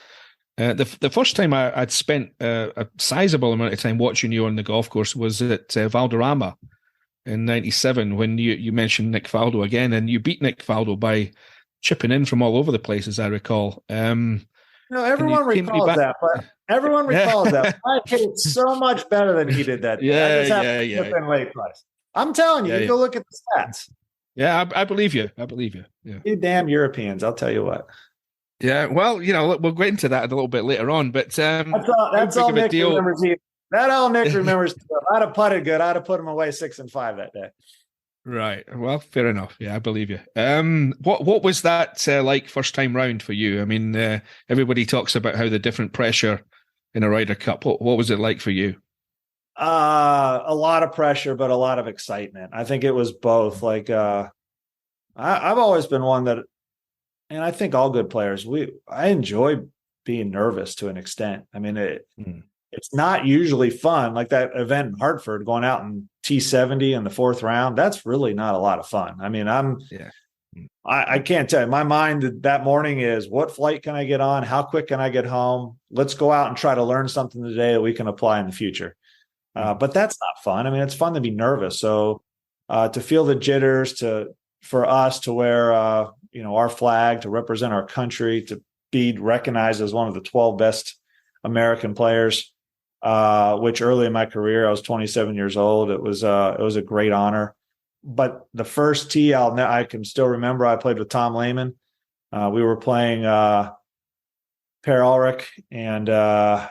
The first time I'd spent a sizable amount of time watching you on the golf course was at Valderrama in '97, when you mentioned Nick Faldo again, and you beat Nick Faldo by chipping in from all over the place, as I recall.
Everyone recalls that, but everyone recalls that. I hit it so much better than he did that. I just have to flip in weight class. I'm telling you, go look at the stats.
Yeah, I believe you. Yeah.
You damn Europeans, I'll tell you what.
Yeah, well, we'll get into that a little bit later on, but
that's all Nick remembers. That all Nick remembers. I'd have putted good. I'd have put him away 6-5 that day.
Right. Well, fair enough. Yeah, I believe you. What was that like first time round for you? I mean, everybody talks about how the different pressure in a Ryder Cup. What was it like for you?
A lot of pressure, but a lot of excitement. I think it was both. Like, I've always been one that, and I think all good players, I enjoy being nervous to an extent. I mean, it's not usually fun. Like that event in Hartford, going out in T70 in the fourth round, that's really not a lot of fun. I mean, I can't tell you. My mind that morning is, what flight can I get on? How quick can I get home? Let's go out and try to learn something today that we can apply in the future. But that's not fun. I mean, it's fun to be nervous. So to feel the jitters, for us to wear our flag, to represent our country, to be recognized as one of the 12 best American players, which early in my career, I was 27 years old. It was a great honor. But the first tee, I can still remember, I played with Tom Lehman. We were playing Per Ulrich and might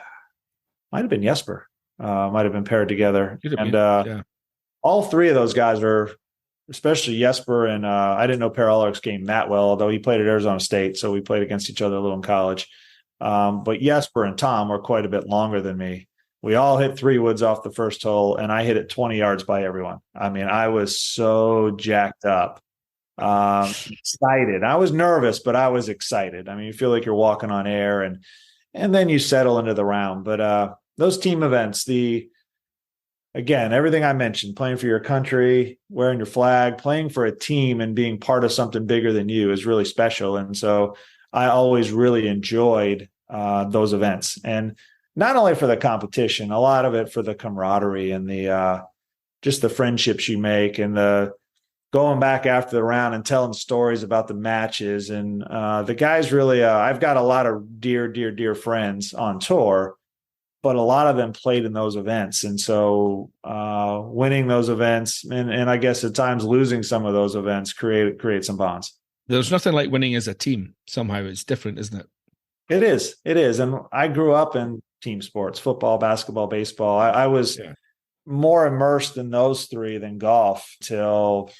have been Jesper. Might have been paired together. All three of those guys are, especially Jesper, and I didn't know Per Ulrich's game that well, although he played at Arizona State, so we played against each other a little in college. But Jesper and Tom were quite a bit longer than me. We all hit 3 woods off the first hole, and I hit it 20 yards by everyone. I mean, I was so jacked up, excited. I was nervous, but I was excited. I mean, you feel like you're walking on air, and then you settle into the round. But those team events, again, everything I mentioned, playing for your country, wearing your flag, playing for a team and being part of something bigger than you is really special. And so I always really enjoyed those events. And not only for the competition, a lot of it for the camaraderie and just the friendships you make, and the going back after the round and telling stories about the matches. And the guys really, I've got a lot of dear friends on tour, but a lot of them played in those events. And so winning those events and I guess at times losing some of those events create some bonds.
There's nothing like winning as a team. Somehow it's different, isn't it?
It is. And I grew up in team sports, football, basketball, baseball. I was more immersed in those three than golf till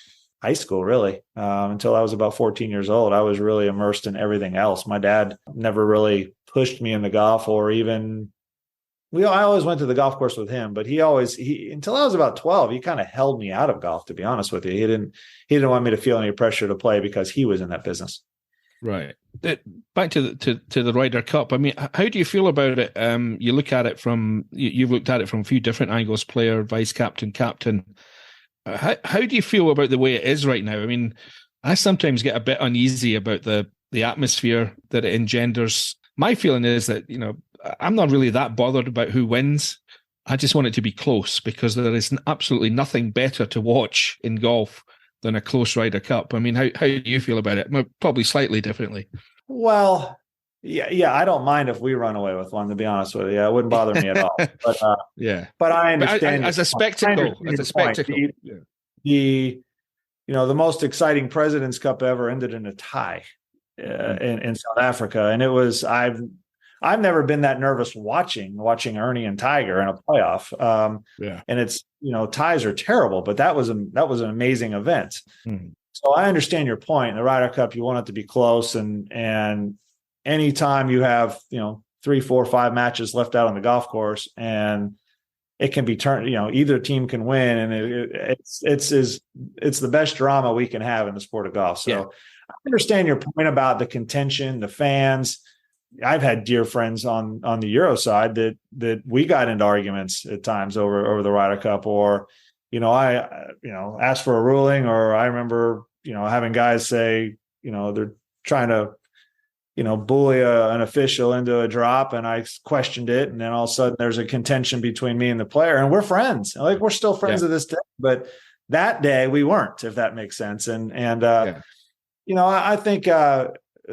high school, really. Until I was about 14 years old, I was really immersed in everything else. My dad never really pushed me into golf, or even I always went to the golf course with him, but he until I was about 12, he kind of held me out of golf, to be honest with you. He didn't want me to feel any pressure to play because he was in that business.
Right. Back to the Ryder Cup. I mean, how do you feel about it? You look at it you've looked at it from a few different angles: player, vice captain, captain. How do you feel about the way it is right now? I mean, I sometimes get a bit uneasy about the atmosphere that it engenders. My feeling is that, I'm not really that bothered about who wins. I just want it to be close, because there is absolutely nothing better to watch in golf than a close Ryder Cup. I mean, how do you feel about it? Probably slightly differently.
Well, yeah, I don't mind if we run away with one, to be honest with you. It wouldn't bother me at all. But but I understand
as a spectacle.
The most exciting President's Cup ever ended in a tie in South Africa, and it was I've never been that nervous watching Ernie and Tiger in a playoff. And it's, ties are terrible, but that was an amazing event. Mm-hmm. So I understand your point. In the Ryder Cup, you want it to be close, and anytime you have, 3, 4, 5 matches left out on the golf course, and it can be turned, either team can win, and it's the best drama we can have in the sport of golf. So I understand your point about the contention, the fans. I've had dear friends on the Euro side that we got into arguments at times over the Ryder Cup, or I asked for a ruling, or I remember, having guys say, they're trying to, bully an official into a drop, and I questioned it. And then all of a sudden there's a contention between me and the player, and we're friends. Like, we're still friends to this day, but that day we weren't, if that makes sense. I think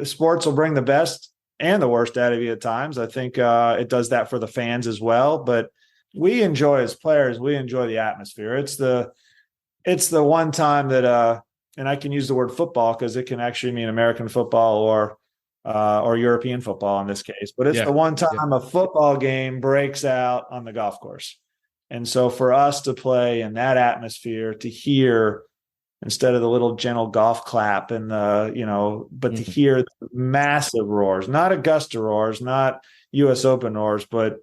sports will bring the best and the worst out of you at times. I think it does that for the fans as well, but we enjoy, as players, we enjoy the atmosphere. It's the one time that, and I can use the word football because it can actually mean American football or European football in this case, but it's the one time a football game breaks out on the golf course. And so for us to play in that atmosphere, to hear, instead of the little gentle golf clap and to hear massive roars, not Augusta roars, not US Open roars, but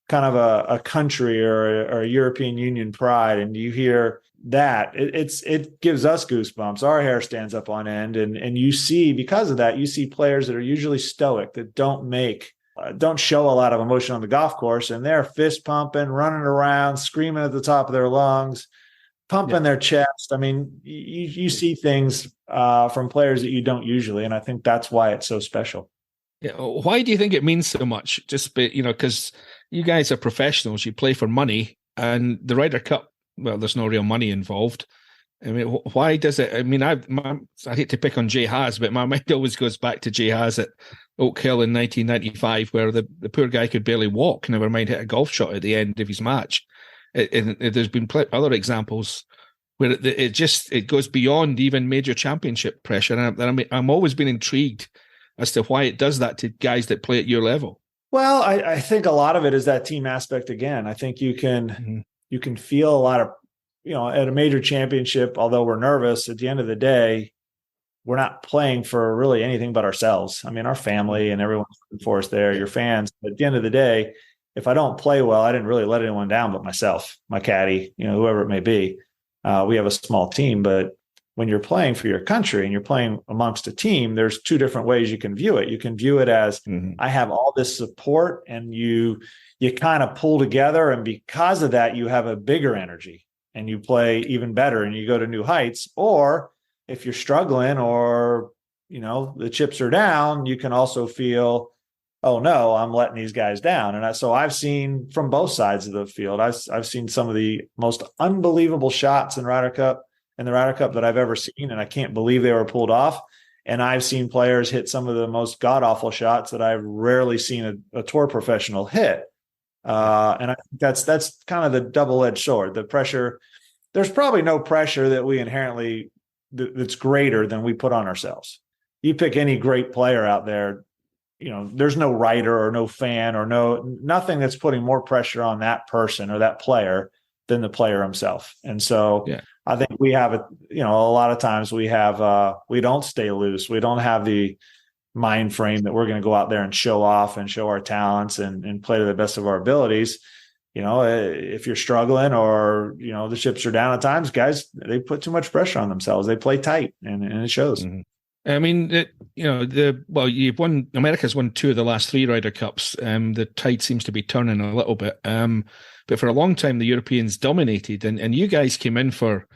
kind of a country or a European Union pride. And you hear that, it gives us goosebumps. Our hair stands up on end. And you see, because of that, you see players that are usually stoic, that don't show a lot of emotion on the golf course, and they're fist pumping, running around, screaming at the top of their lungs, pumping their chest. I mean, you see things from players that you don't usually, and I think that's why it's so special.
Yeah. Why do you think it means so much? Just because you guys are professionals, you play for money, and the Ryder Cup, well, there's no real money involved. I mean, why does it? I mean, I hate to pick on Jay Haas, but my mind always goes back to Jay Haas at Oak Hill in 1995, where the poor guy could barely walk, never mind hit a golf shot at the end of his match. There's been other examples where it goes beyond even major championship pressure. And I'm always been intrigued as to why it does that to guys that play at your level.
Well, I think a lot of it is that team aspect again. I think you can feel a lot of, at a major championship, although we're nervous, at the end of the day, we're not playing for really anything but ourselves. I mean, our family and everyone's for us there, your fans. But at the end of the day, if I don't play well, I didn't really let anyone down but myself, my caddy, whoever it may be. We have a small team, but when you're playing for your country and you're playing amongst a team, there's two different ways you can view it. You can view it as I have all this support, and you kind of pull together. And because of that, you have a bigger energy and you play even better and you go to new heights. Or if you're struggling or, the chips are down, you can also feel, oh no, I'm letting these guys down. And so I've seen from both sides of the field, I've seen some of the most unbelievable shots in the Ryder Cup that I've ever seen. And I can't believe they were pulled off. And I've seen players hit some of the most god-awful shots that I've rarely seen a tour professional hit. And I think that's kind of the double-edged sword. The pressure, there's probably no pressure that we inherently that's greater than we put on ourselves. You pick any great player out there, there's no writer or no fan or nothing that's putting more pressure on that person or that player than the player himself. And so I think we have a lot of times we don't stay loose. We don't have the mind frame that we're going to go out there and show off and show our talents and play to the best of our abilities. If you're struggling or, the chips are down at times, guys, they put too much pressure on themselves. They play tight and it shows.
Mm-hmm. I mean, you've won, America's won 2 of the last 3 Ryder Cups. The tide seems to be turning a little bit. But for a long time, the Europeans dominated, and you guys came in for,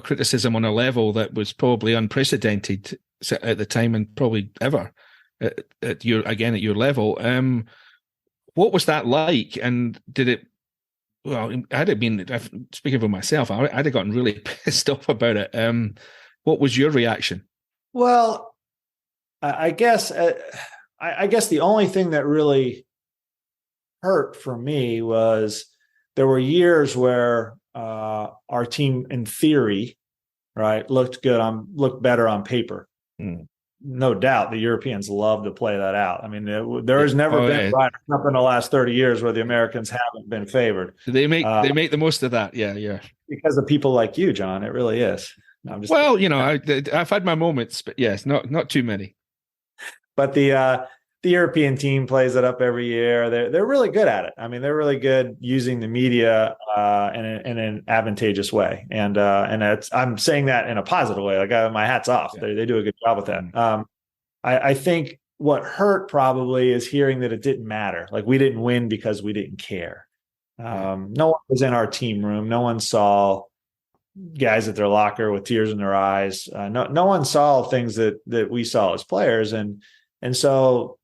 criticism on a level that was probably unprecedented at the time and probably ever at your level. What was that like? And did it? Well, I'd have been, speaking for myself, I'd have gotten really pissed off about it. What was your reaction?
Well, I guess the only thing that really hurt for me was there were years where our team, in theory, right, looked better on paper. No doubt, the Europeans love to play that out. I mean, there has never been a Ryder Cup in the last 30 years where the Americans haven't been favored.
They make the most of that. Yeah.
Because of people like you, John. It really is. No,
I've had my moments, but yes, not too many.
But the European team plays it up every year. They're really good at it. I mean, they're really good using the media in an advantageous way. And I'm saying that in a positive way. Like, my hat's off. Yeah. They do a good job with that. I think what hurt probably is hearing that it didn't matter. Like, we didn't win because we didn't care. No one was in our team room. No one saw guys at their locker with tears in their eyes. No one saw things that we saw as players. And so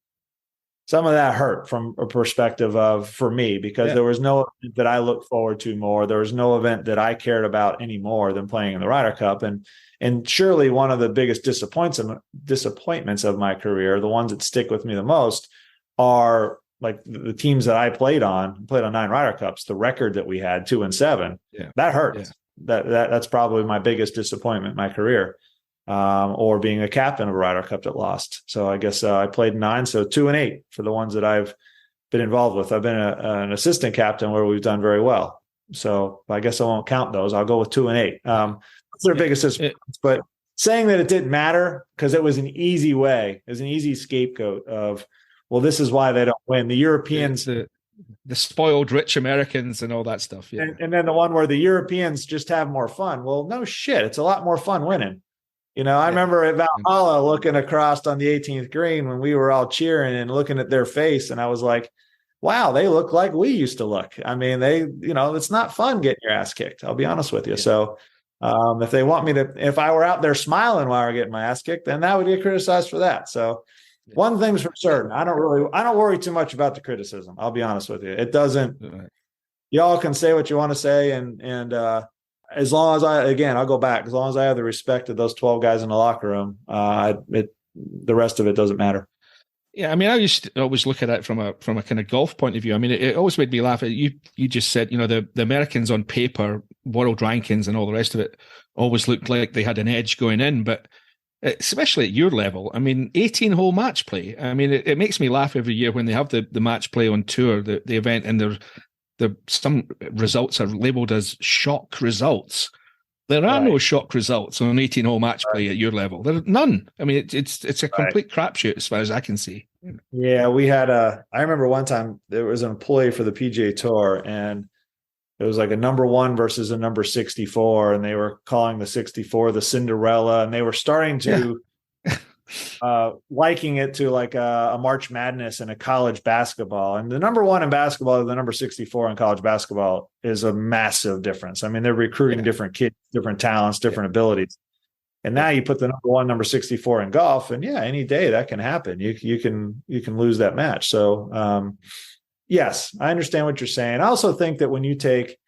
some of that hurt from a perspective of, for me, because there was no event that I looked forward to more. There was no event that I cared about any more than playing in the Ryder Cup. And surely one of the biggest disappointments of my career, the ones that stick with me the most, are like the teams that I played on 9 Ryder Cups, the record that we had 2-7.
Yeah.
That hurts. Yeah. That's probably my biggest disappointment in my career. Or being a captain of a Ryder Cup that lost. So I guess I played 9, so 2-8 for the ones that I've been involved with. I've been an assistant captain where we've done very well. So I guess I won't count those. I'll go with 2-8. That's their biggest disappointments. But saying that it didn't matter because it was an easy way, it was an easy scapegoat of, well, this is why they don't win. The Europeans,
the spoiled rich Americans and all that stuff. Yeah.
And then the one where the Europeans just have more fun. Well, no shit. It's a lot more fun winning. I remember at Valhalla looking across on the 18th green when we were all cheering and looking at their face. And I was like, wow, they look like we used to look. I mean, it's not fun getting your ass kicked. I'll be honest with you. Yeah. So if they want me to, if I were out there smiling while I were getting my ass kicked, then I would get criticized for that. So one thing's for certain, I don't worry too much about the criticism. I'll be honest with you. It doesn't, y'all can say what you want to say. And as long as I'll go back, as long as I have the respect of those 12 guys in the locker room, the rest of it doesn't matter.
Yeah, I mean, I used to always look at it from a kind of golf point of view. I mean, it always made me laugh. You just said, the Americans on paper, world rankings and all the rest of it, always looked like they had an edge going in. But especially at your level, I mean, 18-hole match play. I mean, it makes me laugh every year when they have the match play on tour, the event, and some results are labeled as shock results. There are no shock results on an 18-hole match play at your level. There are none. I mean, it's a complete crapshoot as far as I can see.
Yeah, we had I remember one time there was an employee for the PGA Tour, and it was like a number 1 versus a number 64, and they were calling the 64 the Cinderella, and they were starting to liking it to like a March Madness in a college basketball. And the number 1 in basketball and the number 64 in college basketball is a massive difference. I mean, they're recruiting different kids, different talents, different abilities. And now you put the number 1, number 64 in golf, and any day that can happen. You can lose that match. So yes, I understand what you're saying. I also think that when you take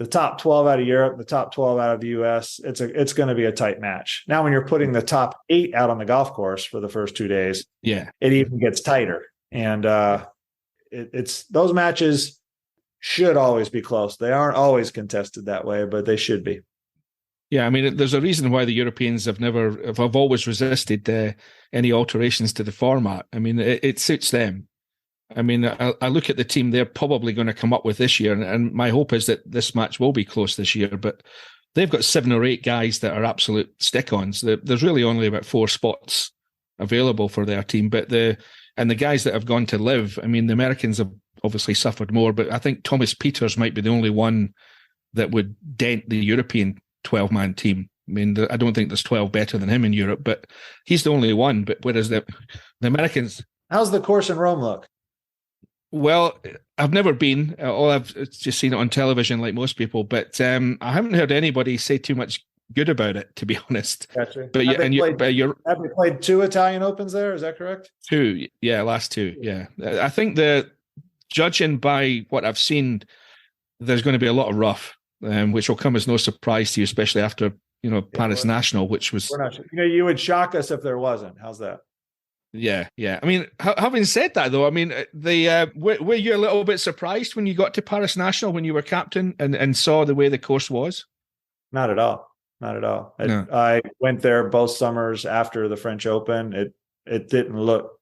the top 12 out of Europe, the top 12 out of the US, it's going to be a tight match. Now, when you're putting the top 8 out on the golf course for the first 2 days, it even gets tighter. And it's those matches should always be close. They aren't always contested that way, but they should be.
Yeah, I mean, there's a reason why the Europeans have always resisted any alterations to the format. I mean, it suits them. I mean, I look at the team they're probably going to come up with this year, and my hope is that this match will be close this year, but they've got 7 or 8 guys that are absolute stick-ons. There's really only about 4 spots available for their team, but the guys that have gone to live, I mean, the Americans have obviously suffered more, but I think Thomas Pieters might be the only one that would dent the European 12-man team. I mean, I don't think there's 12 better than him in Europe, but he's the only one. But whereas the Americans...
How's the course in Rome look?
Well, I've never been. All I've just seen it on television like most people, but I haven't heard anybody say too much good about it, to be honest.
Gotcha.
But
have they played 2 Italian Opens there? Is that correct?
2, yeah, last 2, yeah. I think judging by what I've seen, there's going to be a lot of rough, which will come as no surprise to you, especially after Paris National, which was.
We're not sure. You would shock us if there wasn't. How's that?
Yeah. I mean, having said that, though, I mean, were you a little bit surprised when you got to Paris National when you were captain and saw the way the course was?
Not at all. Not at all.
No.
I went there both summers after the French Open. It didn't look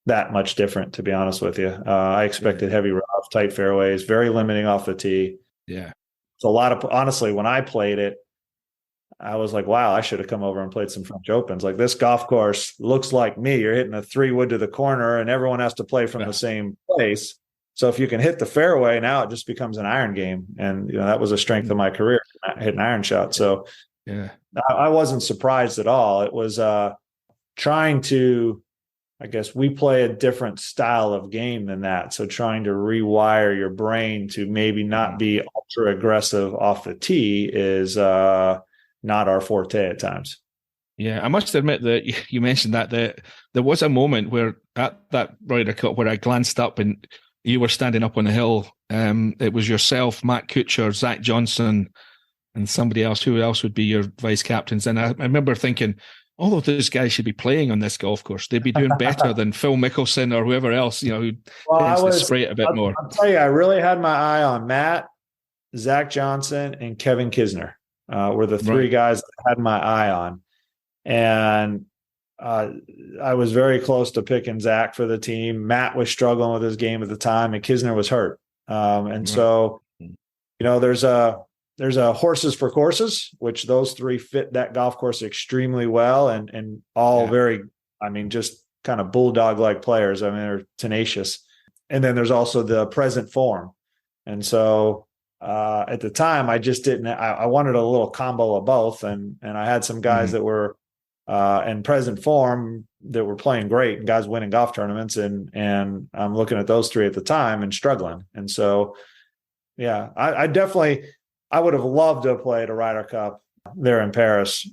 that much different, to be honest with you. I expected heavy rough, tight fairways, very limiting off the tee.
Yeah.
So honestly, when I played it, I was like, wow, I should have come over and played some French Opens. Like, this golf course looks like me. You're hitting a 3-wood to the corner and everyone has to play from the same place. So if you can hit the fairway, now it just becomes an iron game. And, that was a strength of my career, hitting iron shots. So I wasn't surprised at all. It was trying to I guess we play a different style of game than that. So trying to rewire your brain to maybe not be ultra aggressive off the tee is not our forte at times.
Yeah, I must admit that you mentioned that there was a moment where at that Ryder Cup where I glanced up and you were standing up on the hill. It was yourself, Matt Kuchar, Zach Johnson, and somebody else. Who else would be your vice captains? And I remember thinking, all of those guys should be playing on this golf course. They'd be doing better than Phil Mickelson or whoever else, who tends to spray it a bit more.
I'll tell you, I really had my eye on Matt, Zach Johnson, and Kevin Kisner were the three guys I had my eye on. And I was very close to picking Zach for the team. Matt was struggling with his game at the time, and Kisner was hurt. So, there's a horses for courses, which those three fit that golf course extremely well, and all very, just kind of bulldog-like players. They're tenacious. And then there's also the present form. And so at the time, I just didn't. I wanted a little combo of both, and I had some guys that were in present form that were playing great, and guys winning golf tournaments, and I'm looking at those three at the time and struggling. And so, I would have loved to have played a Ryder Cup there in Paris.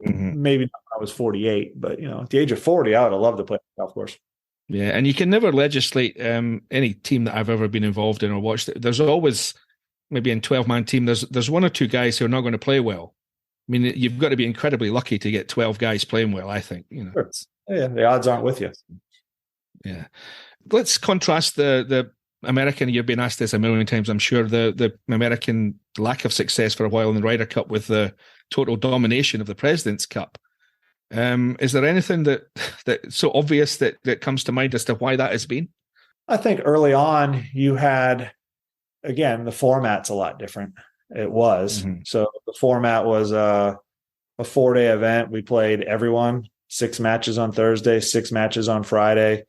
Maybe I was 48, but at the age of 40, I would have loved to play a golf course.
Yeah, and you can never legislate any team that I've ever been involved in or watched. There's always, maybe in 12-man team, there's one or two guys who are not going to play well. You've got to be incredibly lucky to get 12 guys playing well, I think.
Sure. Yeah, the odds aren't with you.
Yeah. Let's contrast the American, you've been asked this a million times, I'm sure, the American lack of success for a while in the Ryder Cup with the total domination of the President's Cup. Is there anything that's so obvious that comes to mind as to why that has been?
I think early on you had, again, the format's a lot different. It was. So the format was a 4-day event. We played everyone, 6 matches on Thursday, 6 matches on Friday,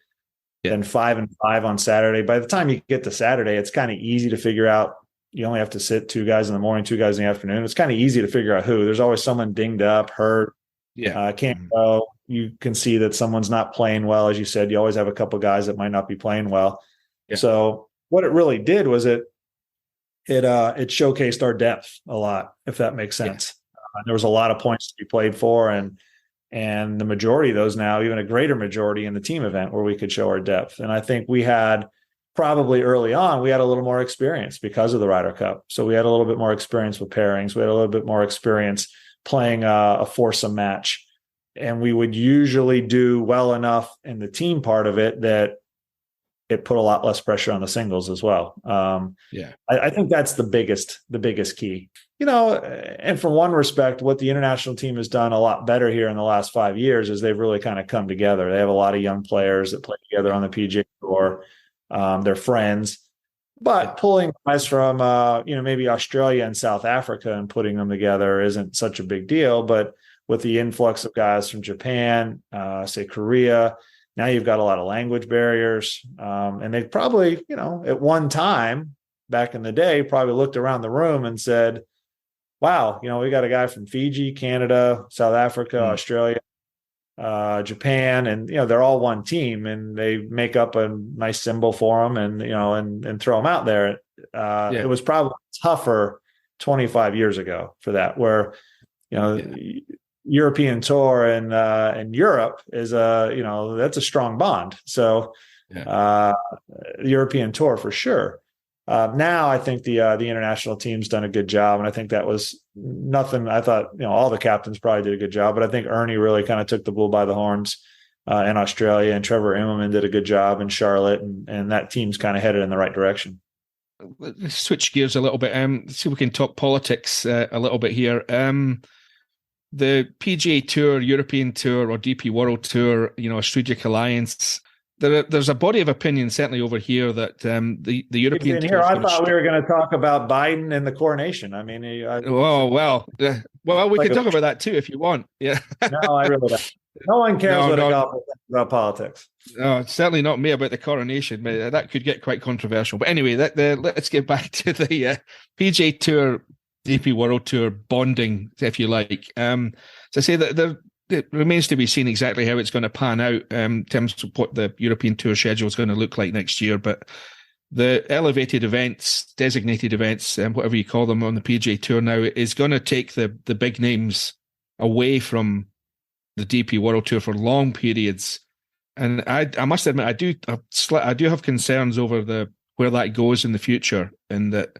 and 5 and 5 on Saturday. By the time you get to Saturday, it's kind of easy to figure out. You only have to sit 2 guys in the morning, 2 guys in the afternoon. It's kind of easy to figure out who. There's always someone dinged up, hurt, can't go. You can see that someone's not playing well. As you said, you always have a couple guys that might not be playing well. So what it really did was it showcased our depth a lot, if that makes sense. There was a lot of points to be played for, and the majority of those now, even a greater majority in the team event where we could show our depth. And I think we had probably early on, we had a little more experience because of the Ryder Cup. So we had a little bit more experience with pairings. We had a little bit more experience playing a foursome match. And we would usually do well enough in the team part of it that it put a lot less pressure on the singles as well. I think that's the biggest key. And from one respect, what the international team has done a lot better here in the last 5 years is they've really kind of come together. They have a lot of young players that play together on the PGA Tour. They're friends, but pulling guys from, maybe Australia and South Africa and putting them together isn't such a big deal. But with the influx of guys from Japan, say Korea, now you've got a lot of language barriers. And they probably, at one time back in the day, probably looked around the room and said, wow, we got a guy from Fiji, Canada, South Africa, Australia, Japan, and, they're all one team, and they make up a nice symbol for them and throw them out there. It was probably tougher 25 years ago for that, where, European Tour and Europe is that's a strong bond. So the European Tour for sure. Now I think the international team's done a good job, and I think that was nothing. I thought all the captains probably did a good job, but I think Ernie really kind of took the bull by the horns in Australia, and Trevor Immelman did a good job in Charlotte, and that team's kind of headed in the right direction.
Let's switch gears a little bit. See if we can talk politics a little bit here. The PGA Tour, European Tour, or DP World Tour, Strategic Alliance. There's a body of opinion certainly over here that the European Tour.
I thought we were going to talk about Biden and the coronation. I mean, we can talk about that too if you want. Yeah. No, I really don't. No one cares what a golfer thinks about politics.
No, certainly not me about the coronation. But that could get quite controversial. But anyway, let's get back to the PGA Tour, DP World Tour bonding, if you like. So I say that it remains to be seen exactly how it's going to pan out in terms of what the European Tour schedule is going to look like next year. But the elevated events, designated events, whatever you call them on the PGA Tour now, is going to take the big names away from the DP World Tour for long periods. And I must admit, I do have concerns over where that goes in the future, and that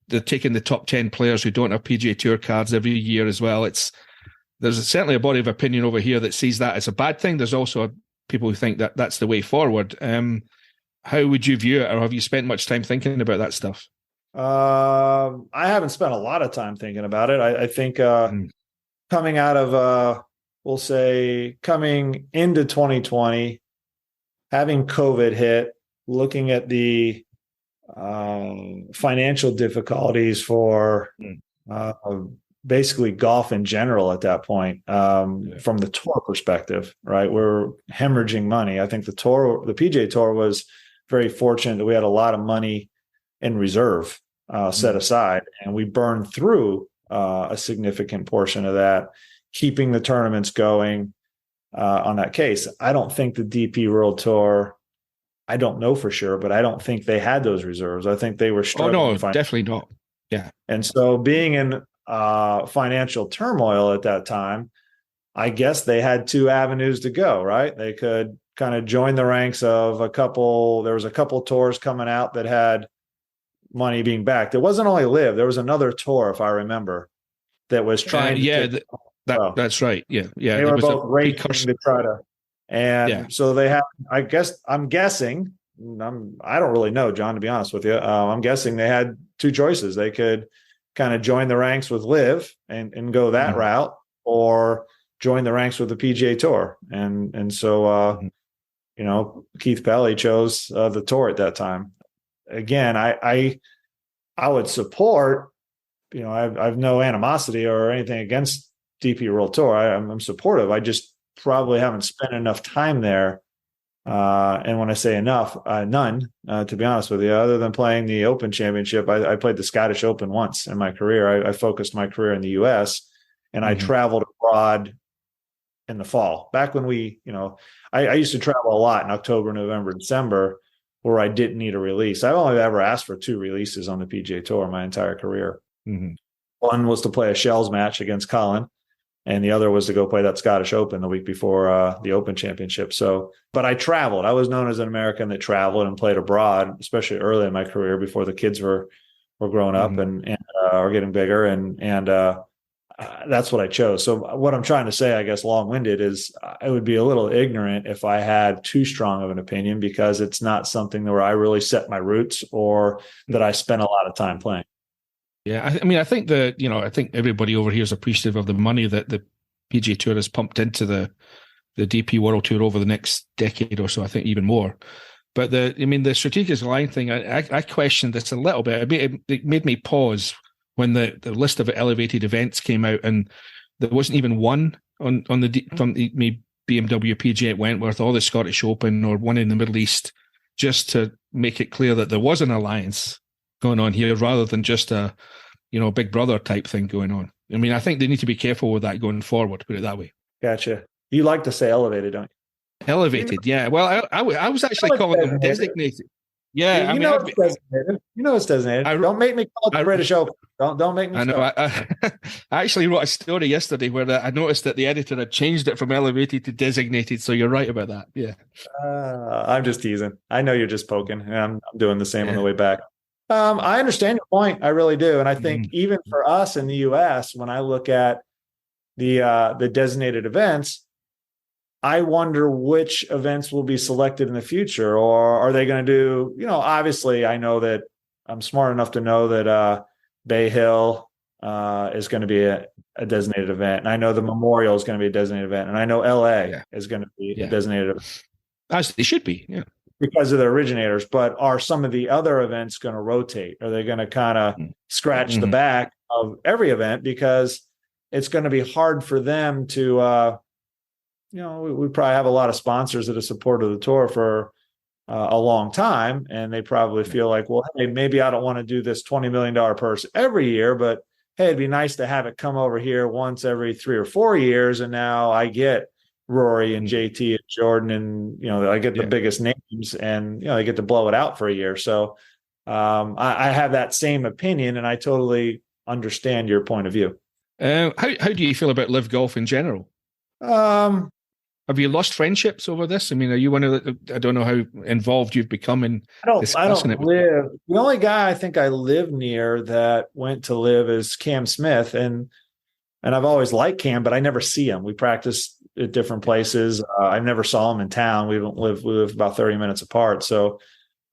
they're taking the top 10 players who don't have PGA Tour cards every year as well. There's certainly a body of opinion over here that sees that as a bad thing. There's also people who think that that's the way forward. How would you view it, or have you spent much time thinking about that stuff?
I haven't spent a lot of time thinking about it. I think coming out of we'll say coming into 2020, having COVID hit, looking at the financial difficulties for basically golf in general at that point, from the tour perspective, right? We're hemorrhaging money. I think the PGA Tour was very fortunate that we had a lot of money in reserve set aside, and we burned through a significant portion of that, keeping the tournaments going on that case. I don't think the DP World Tour, I don't know for sure, but I don't think they had those reserves. I think they were struggling.
Oh, no, definitely not. Yeah.
And so being in financial turmoil at that time, I guess they had two avenues to go, right? They could kind of join the ranks of there was a couple tours coming out that had money being backed. It wasn't only Live. There was another tour, if I remember, that was trying to
that's right. Yeah.
They were both racing to try to, and so they have, I'm guessing, I don't really know, John, to be honest with you. I'm guessing they had two choices. They could kind of join the ranks with Live and go that route, or join the ranks with the PGA Tour. And so, Keith Pelley chose the tour at that time. Again, I would support, I've no animosity or anything against DP World Tour. I'm supportive. I just probably haven't spent enough time there. And when I say enough, none, to be honest with you, other than playing the Open Championship. I played the Scottish Open once in my career. I focused my career in the U.S. and I traveled abroad in the fall. Back when I used to travel a lot in October, November, December, where I didn't need a release. I've only ever asked for 2 releases on the PGA Tour my entire career. One was to play a Shells match against Colin, and the other was to go play that Scottish Open the week before the Open Championship. So, but I traveled. I was known as an American that traveled and played abroad, especially early in my career before the kids were growing up and are getting bigger. And that's what I chose. So what I'm trying to say, I guess, long-winded, is I would be a little ignorant if I had too strong of an opinion, because it's not something where I really set my roots or that I spent a lot of time playing.
Yeah, I think I think everybody over here is appreciative of the money that the PGA Tour has pumped into the DP World Tour over the next decade or so. I think even more. But the strategic line thing, I questioned this a little bit. It made me pause when the list of elevated events came out, and there wasn't even one from the BMW PGA at Wentworth or the Scottish Open or one in the Middle East, just to make it clear that there was an alliance going on here, rather than just a Big Brother type thing going on. I mean, I think they need to be careful with that going forward, put it that way.
Gotcha. You like to say elevated, don't you?
Elevated, yeah. Well, I was actually calling them designated. Yeah,
it's designated. It's designated. Don't make me call it the British Open. Don't make me.
I know. I actually wrote a story yesterday where I noticed that the editor had changed it from elevated to designated. So you're right about that. Yeah.
I'm just teasing. I know you're just poking, and I'm doing the same on the way back. I understand your point. I really do. And I think even for us in the U.S., when I look at the designated events, I wonder which events will be selected in the future, or are they going to do, obviously I know that I'm smart enough to know that Bay Hill is going to be a designated event. And I know the Memorial is going to be a designated event. And I know LA is going to be a designated event.
As it should be, yeah.
Because of the originators. But are some of the other events going to rotate? Are they going to kind of scratch the back of every event? Because it's going to be hard for them to, we probably have a lot of sponsors that have supported the tour for a long time. And they probably feel like, well, hey, maybe I don't want to do this $20 million purse every year, but hey, it'd be nice to have it come over here once every 3 or 4 years. And now I get Rory and JT and Jordan, and, I get the biggest names, and, I get to blow it out for a year. So I have that same opinion, and I totally understand your point of view.
How do you feel about live golf in general? Have you lost friendships over this? I mean, are you one of the, I don't know how involved you've become in discussing it.
The only guy I think I live near that went to live is Cam Smith. And I've always liked Cam, but I never see him. We practice at different places. I never saw him in town. We live about 30 minutes apart. So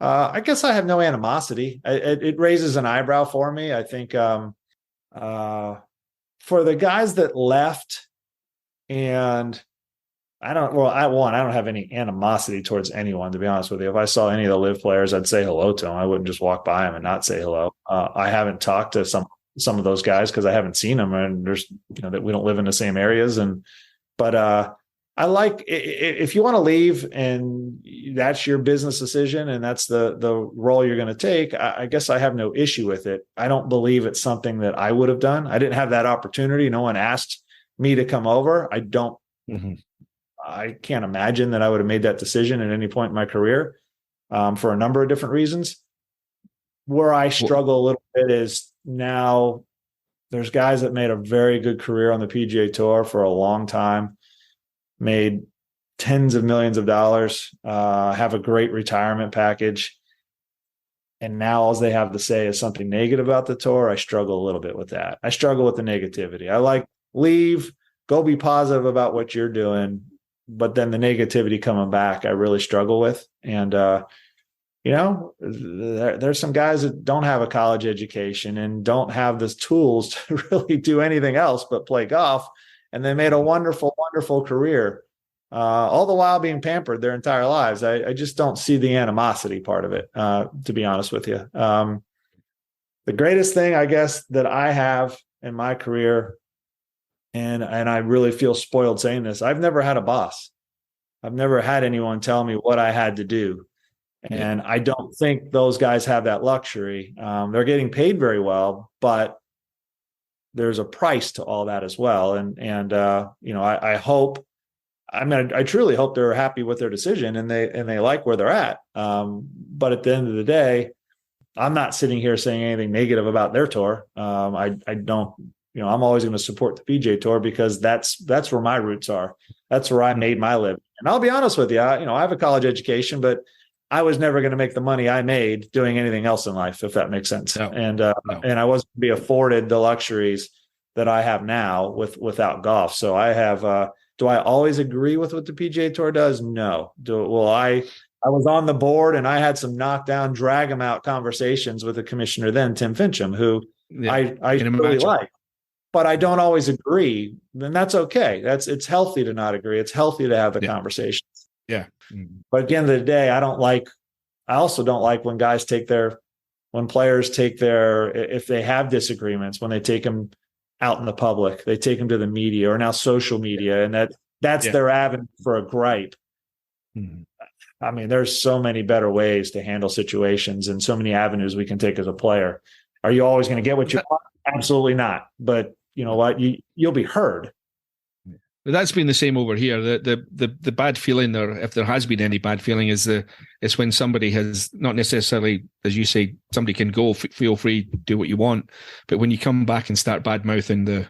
I guess I have no animosity. It raises an eyebrow for me. I think for the guys that left, and I don't have any animosity towards anyone, to be honest with you. If I saw any of the live players, I'd say hello to them. I wouldn't just walk by them and not say hello. I haven't talked to some of those guys because I haven't seen them, and there's, that we don't live in the same areas. But I like, if you want to leave and that's your business decision and that's the role you're going to take, I guess I have no issue with it. I don't believe it's something that I would have done. I didn't have that opportunity. No one asked me to come over. I don't. Mm-hmm. I can't imagine that I would have made that decision at any point in my career, for a number of different reasons. Where I struggle a little bit is now there's guys that made a very good career on the PGA Tour for a long time, made tens of millions of dollars, have a great retirement package. And now all they have to say is something negative about the tour. I struggle a little bit with that. I struggle with the negativity. I like, leave, go be positive about what you're doing. But then the negativity coming back, I really struggle with. And, there's some guys that don't have a college education and don't have the tools to really do anything else but play golf. And they made a wonderful, wonderful career, all the while being pampered their entire lives. I just don't see the animosity part of it, to be honest with you. The greatest thing, I guess, that I have in my career, and I really feel spoiled saying this, I've never had a boss. I've never had anyone tell me what I had to do. And I don't think those guys have that luxury. They're getting paid very well, but there's a price to all that as well. And I hope, I truly hope they're happy with their decision and they like where they're at. But at the end of the day, I'm not sitting here saying anything negative about their tour. I don't, I'm always going to support the PGA Tour because that's where my roots are. That's where I made my living. And I'll be honest with you, I have a college education, but I was never going to make the money I made doing anything else in life, if that makes sense. No. And I wasn't going to be afforded the luxuries that I have now without golf. So I have, do I always agree with what the PGA Tour does? No. I was on the board and I had some knockdown, drag them out conversations with the commissioner then, Tim Fincham, who I really like. But I don't always agree, then that's okay. It's healthy to not agree. It's healthy to have the conversations.
Yeah.
But at the end of the day, I also don't like when players take if they have disagreements, when they take them out in the public, they take them to the media or now social media, and that's their avenue for a gripe. Mm-hmm. I mean, there's so many better ways to handle situations and so many avenues we can take as a player. Are you always going to get what you want? Absolutely not. But you know what? You'll be heard.
That's been the same over here. The bad feeling, or if there has been any bad feeling, is when somebody has not necessarily, as you say, somebody can go, feel free, do what you want, but when you come back and start bad mouthing the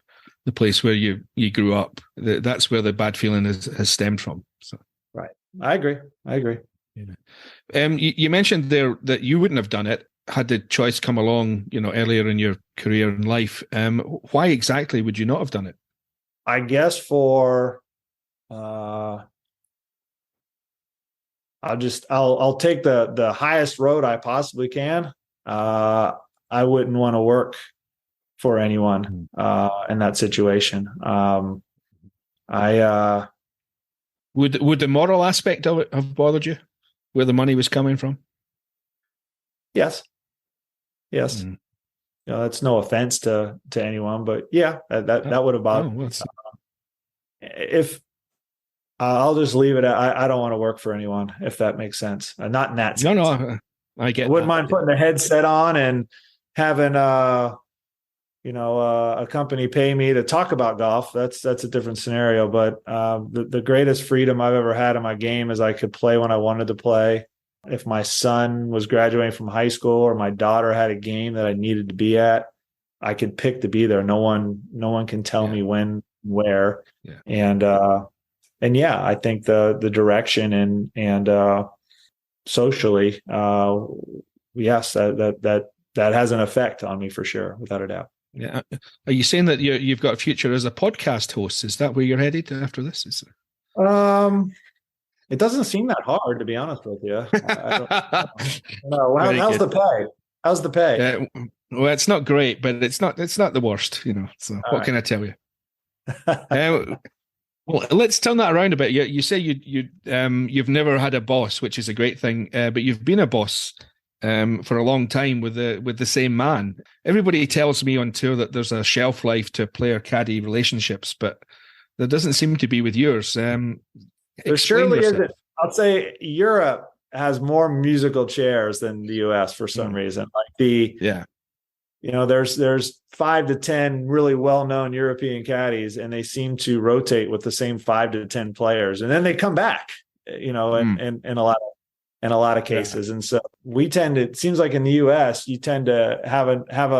place where you grew up, that's where the bad feeling has stemmed from. So.
Right, I agree.
Yeah. You mentioned there that you wouldn't have done it had the choice come along, earlier in your career and life. Why exactly would you not have done it?
I guess I'll take the highest road I possibly can. I wouldn't want to work for anyone in that situation.
Would the moral aspect of it have bothered you, where the money was coming from?
Yes. Mm. That's no offense to anyone, but yeah, that would have bothered me. If I'll just leave it at, I don't want to work for anyone, if that makes sense. Not in that sense.
No, I get.
I wouldn't mind putting a headset on and having a company pay me to talk about golf, that's a different scenario. But the greatest freedom I've ever had in my game is I could play when I wanted to play. If my son was graduating from high school or my daughter had a game that I needed to be at, I could pick to be there. No one can tell me when, where.
Yeah.
And yeah, I think the direction and socially, yes, that has an effect on me for sure, without a doubt.
Yeah. Are you saying that you've got a future as a podcast host? Is that where you're headed after this?
It doesn't seem that hard, to be honest with you. I don't know. How's the pay? How's the pay?
Well, it's not great, but it's not the worst, So what can I tell you? Well, let's turn that around a bit. You say you've never had a boss, which is a great thing, but you've been a boss for a long time with the same man. Everybody tells me on tour that there's a shelf life to player-caddy relationships, but there doesn't seem to be with yours.
There surely isn't. I'll say Europe has more musical chairs than the U.S. for some reason. There's 5 to 10 really well-known European caddies, and they seem to rotate with the same 5 to 10 players, and then they come back. In a lot of cases, and so we tend to. It seems like in the U.S. you tend to have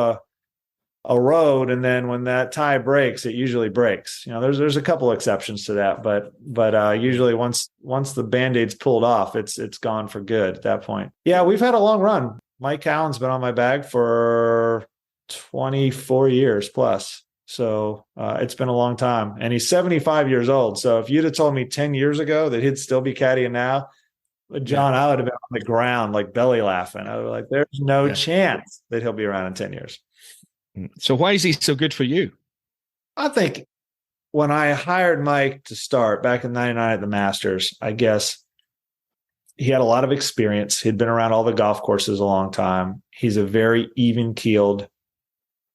a road, and then when that tie breaks, it usually breaks. There's a couple exceptions to that, but usually once the Band-Aid's pulled off, it's gone for good at that point. Yeah, we've had a long run. Mike Cowan's been on my bag for 24 years plus. So it's been a long time, and he's 75 years old. So if you'd have told me 10 years ago that he'd still be caddying now, John, I would have been on the ground, like belly laughing. I was like, there's no chance that he'll be around in 10 years.
So why is he so good for you?
I think when I hired Mike to start back in 99 at the Masters, I guess he had a lot of experience. He'd been around all the golf courses a long time. He's a very even-keeled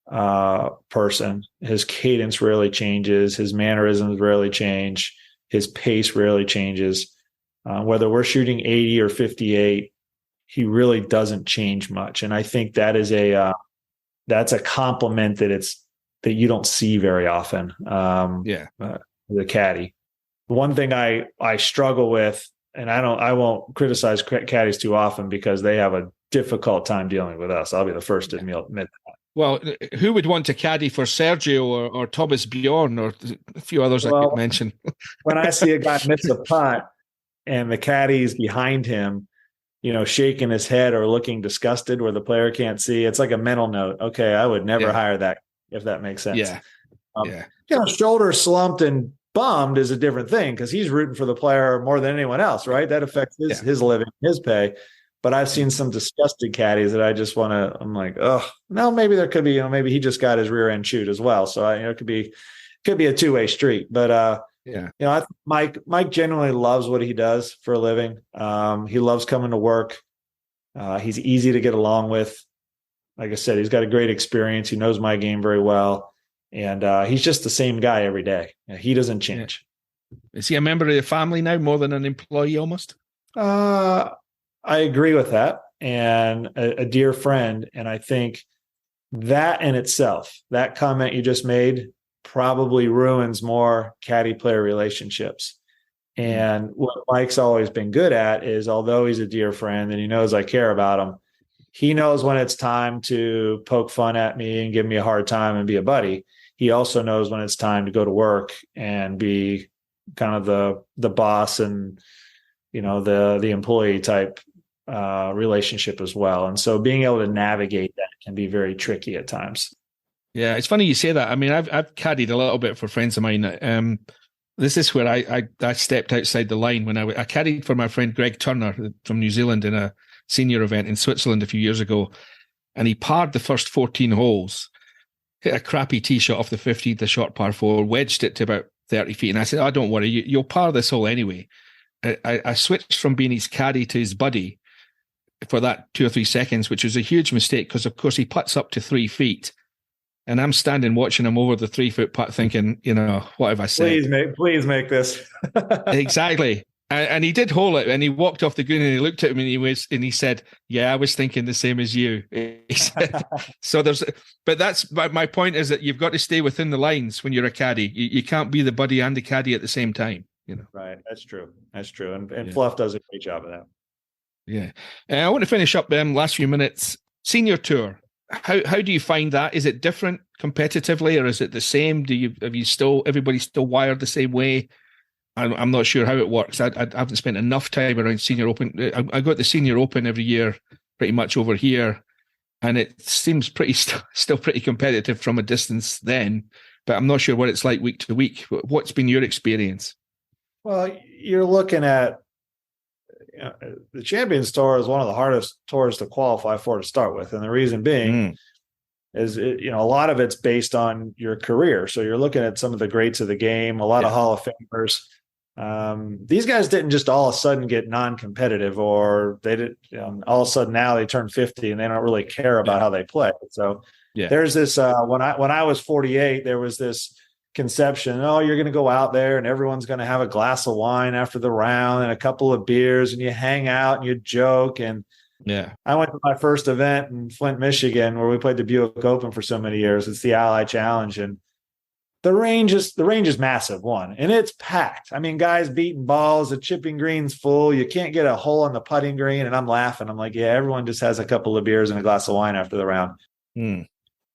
person. His cadence rarely changes. His mannerisms rarely change. His pace rarely changes. Whether we're shooting 80 or 58, he really doesn't change much. And I think that is that's a compliment that you don't see very often. The caddy. One thing I struggle with, and I won't criticize caddies too often because they have a difficult time dealing with us. I'll be the first to admit that.
Well, who would want to caddy for Sergio or Thomas Bjorn or a few others I could mention?
When I see a guy miss a putt and the caddy's behind him, shaking his head or looking disgusted where the player can't see, it's like a mental note. Okay, I would never hire that, if that makes sense. Shoulder slumped and bummed is a different thing because he's rooting for the player more than anyone else, right? That affects his living, his pay. But I've seen some disgusted caddies that I just I'm like, oh, no, maybe there could be, maybe he just got his rear end chewed as well. So it could be a two-way street. But I think Mike genuinely loves what he does for a living. He loves coming to work. He's easy to get along with. Like I said, he's got a great experience. He knows my game very well. And he's just the same guy every day. He doesn't change.
Is he a member of the family now more than an employee almost?
I agree with that. And a dear friend. And I think that in itself, that comment you just made, probably ruins more caddy player relationships. And what Mike's always been good at is, although he's a dear friend and he knows I care about him, he knows when it's time to poke fun at me and give me a hard time and be a buddy. He also knows when it's time to go to work and be kind of the boss and the employee type relationship as well. And so being able to navigate that can be very tricky at times.
Yeah, it's funny you say that. I mean, I've caddied a little bit for friends of mine. This is where I stepped outside the line when I caddied for my friend Greg Turner from New Zealand in a senior event in Switzerland a few years ago, and he parred the first 14 holes, hit a crappy tee shot off the 15th, a short par 4, wedged it to about 30 feet, and I said, "Oh, don't worry, you'll par this hole anyway." I switched from being his caddy to his buddy for that 2 or 3 seconds, which was a huge mistake because, of course, he putts up to 3 feet. And I'm standing watching him over the 3 foot putt thinking, what have I said?
Please make this.
Exactly. And he did hole it, and he walked off the green, and he looked at him, and he said, "Yeah, I was thinking the same as you." He said, so but that's my point is that you've got to stay within the lines when you're a caddy. You can't be the buddy and the caddy at the same time.
Right. That's true. And Fluff does a great job of that.
Yeah. I want to finish up last few minutes. Senior Tour. How do you find that? Is it different competitively, or is it the same? Everybody still wired the same way? I'm not sure how it works. I haven't spent enough time around Senior Open. I got the Senior Open every year, pretty much over here, and it seems still pretty competitive from a distance then. But I'm not sure what it's like week to week. What's been your experience?
Well, you're looking at the Champions Tour is one of the hardest tours to qualify for to start with, and the reason being is a lot of it's based on your career. So you're looking at some of the greats of the game, a lot of Hall of Famers. These guys didn't just all of a sudden get non-competitive, or they did all of a sudden now they turn 50 and they don't really care about how they play. So there's this when I was 48, there was this conception, you're going to go out there and everyone's going to have a glass of wine after the round and a couple of beers, and you hang out and you joke. And I went to my first event in Flint, Michigan, where we played the Buick Open for so many years. It's the Ally Challenge, and the range is massive, and it's packed. I mean, guys beating balls, the chipping green's full. You can't get a hole on the putting green. And I'm laughing. I'm like, yeah, everyone just has a couple of beers and a glass of wine after the round.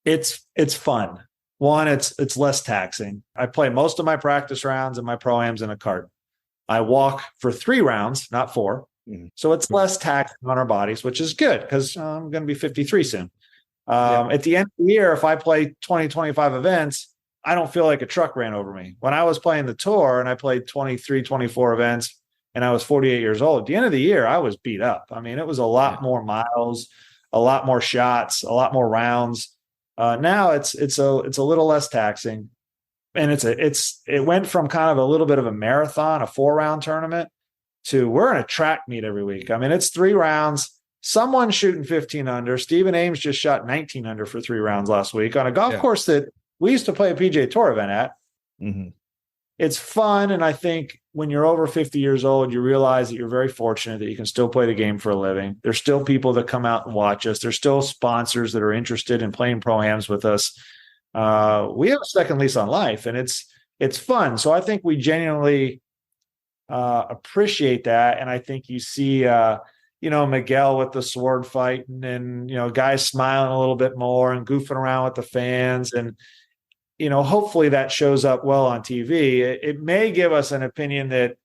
It's fun. One, it's less taxing. I play most of my practice rounds and my pro-ams in a cart. I walk for 3 rounds, not 4. So it's less taxing on our bodies, which is good because I'm going to be 53 soon. At the end of the year, if I play 20, 25 events, I don't feel like a truck ran over me. When I was playing the tour and I played 23, 24 events and I was 48 years old, at the end of the year, I was beat up. I mean, it was a lot more miles, a lot more shots, a lot more rounds. Now it's a little less taxing, and it went from kind of a little bit of a marathon, a 4-round tournament, to we're in a track meet every week. I mean, it's 3 rounds. Someone's shooting 15 under. Stephen Ames just shot 19 under for 3 rounds last week on a golf course that we used to play a PGA Tour event at. It's fun, and I think when you're over 50 years old, you realize that you're very fortunate that you can still play the game for a living. There's still people that come out and watch us. There's still sponsors that are interested in playing pro-ams with us. We have a second lease on life, and it's fun. So I think we genuinely appreciate that, and I think you see Miguel with the sword fight, and guys smiling a little bit more and goofing around with the fans, and hopefully that shows up well on TV. It may give us an opinion that,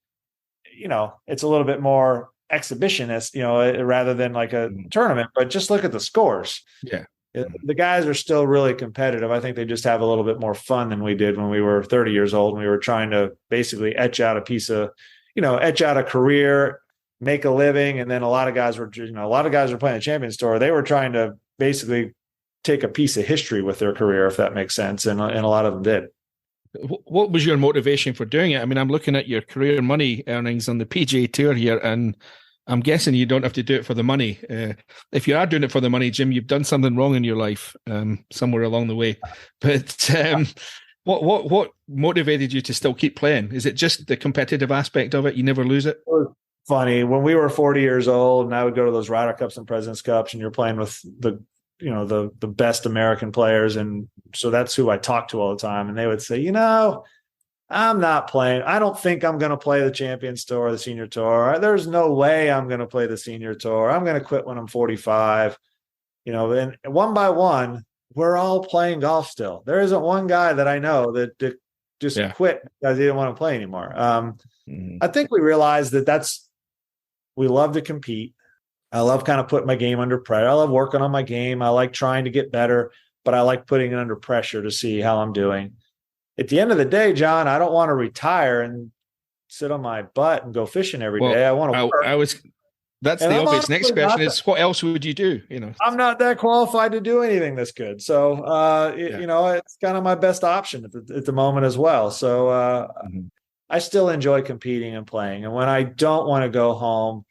it's a little bit more exhibitionist, rather than like a tournament, but just look at the scores. The guys are still really competitive. I think they just have a little bit more fun than we did when we were 30 years old and we were trying to basically etch out a career, make a living. And then a lot of guys were playing the Champions Tour. They were trying to basically take a piece of history with their career, if that makes sense. And a lot of them did.
What was your motivation for doing it? I mean, I'm looking at your career money earnings on the PGA Tour here, and I'm guessing you don't have to do it for the money. If you are doing it for the money, Jim, you've done something wrong in your life somewhere along the way. But what motivated you to still keep playing? Is it just the competitive aspect of it? You never lose it?
It was funny. When we were 40 years old and I would go to those Ryder Cups and President's Cups, and you're playing with the best American players. And so that's who I talked to all the time. And they would say, I'm not playing. I don't think I'm going to play the Champions Tour or the Senior Tour. There's no way I'm going to play the Senior Tour. I'm going to quit when I'm 45. And one by one, we're all playing golf still. There isn't one guy that I know that just quit because he didn't want to play anymore. I think we realized we love to compete. I love kind of putting my game under pressure. I love working on my game. I like trying to get better, but I like putting it under pressure to see how I'm doing. At the end of the day, John, I don't want to retire and sit on my butt and go fishing every day. I want to work.
That's the obvious next question is, what else would you do?
I'm not that qualified to do anything that's good. So, it's kind of my best option at the moment as well. So I still enjoy competing and playing. And when I don't want to go home,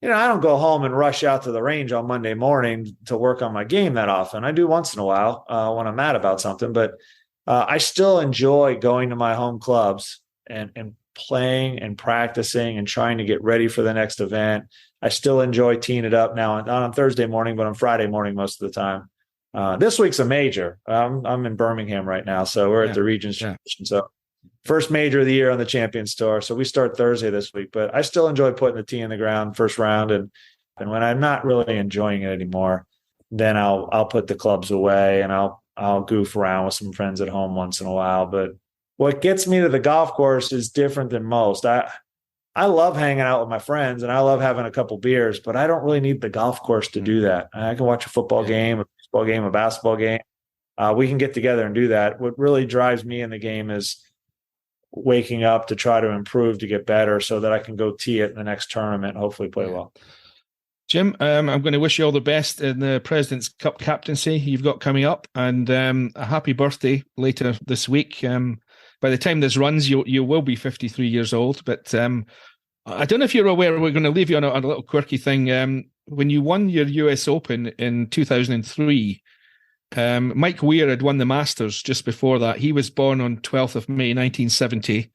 I don't go home and rush out to the range on Monday morning to work on my game that often. I do once in a while when I'm mad about something, but I still enjoy going to my home clubs and playing and practicing and trying to get ready for the next event. I still enjoy teeing it up now, not on Thursday morning, but on Friday morning most of the time. This week's a major. I'm in Birmingham right now, so we're at the Regions Championship. So first major of the year on the Champions Tour. So we start Thursday this week, but I still enjoy putting the tee in the ground first round. And when I'm not really enjoying it anymore, then I'll put the clubs away and I'll goof around with some friends at home once in a while. But what gets me to the golf course is different than most. I love hanging out with my friends and I love having a couple beers, but I don't really need the golf course to do that. I can watch a football game, a baseball game, a basketball game. We can get together and do that. What really drives me in the game is waking up to try to improve, to get better so that I can go tee it in the next tournament and hopefully play well.
Jim, I'm going to wish you all the best in the President's Cup captaincy you've got coming up, and a happy birthday later this week. By the time this runs, you will be 53 years old. But I don't know if you're aware, we're going to leave you on a little quirky thing. When you won your US Open in 2003, Mike Weir had won the Masters just before that. He was born on 12th of May, 1970.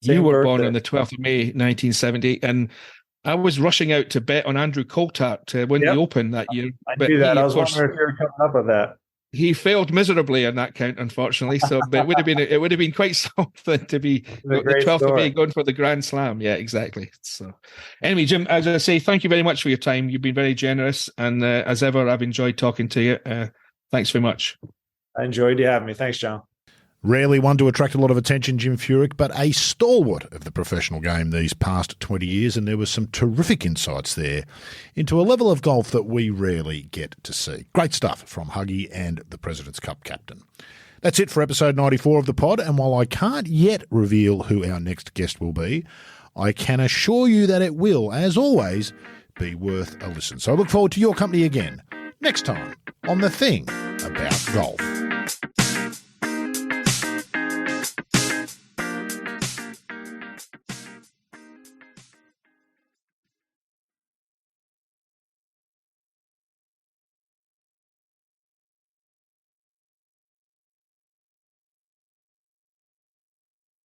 You were born on the 12th of May, 1970. And I was rushing out to bet on Andrew Coulthard to win the Open that year.
I knew that. I was wondering if you were coming up with that.
He failed miserably on that count, unfortunately. So, but it would have been quite something to be the 12th of May going for the Grand Slam. Yeah, exactly. So, anyway, Jim, as I say, thank you very much for your time. You've been very generous, and as ever, I've enjoyed talking to you. Thanks very much.
I enjoyed you having me. Thanks, John.
Rarely one to attract a lot of attention, Jim Furyk, but a stalwart of the professional game these past 20 years, and there was some terrific insights there into a level of golf that we rarely get to see. Great stuff from Huggy and the President's Cup captain. That's it for episode 94 of the pod, and while I can't yet reveal who our next guest will be, I can assure you that it will, as always, be worth a listen. So I look forward to your company again next time on The Thing About Golf.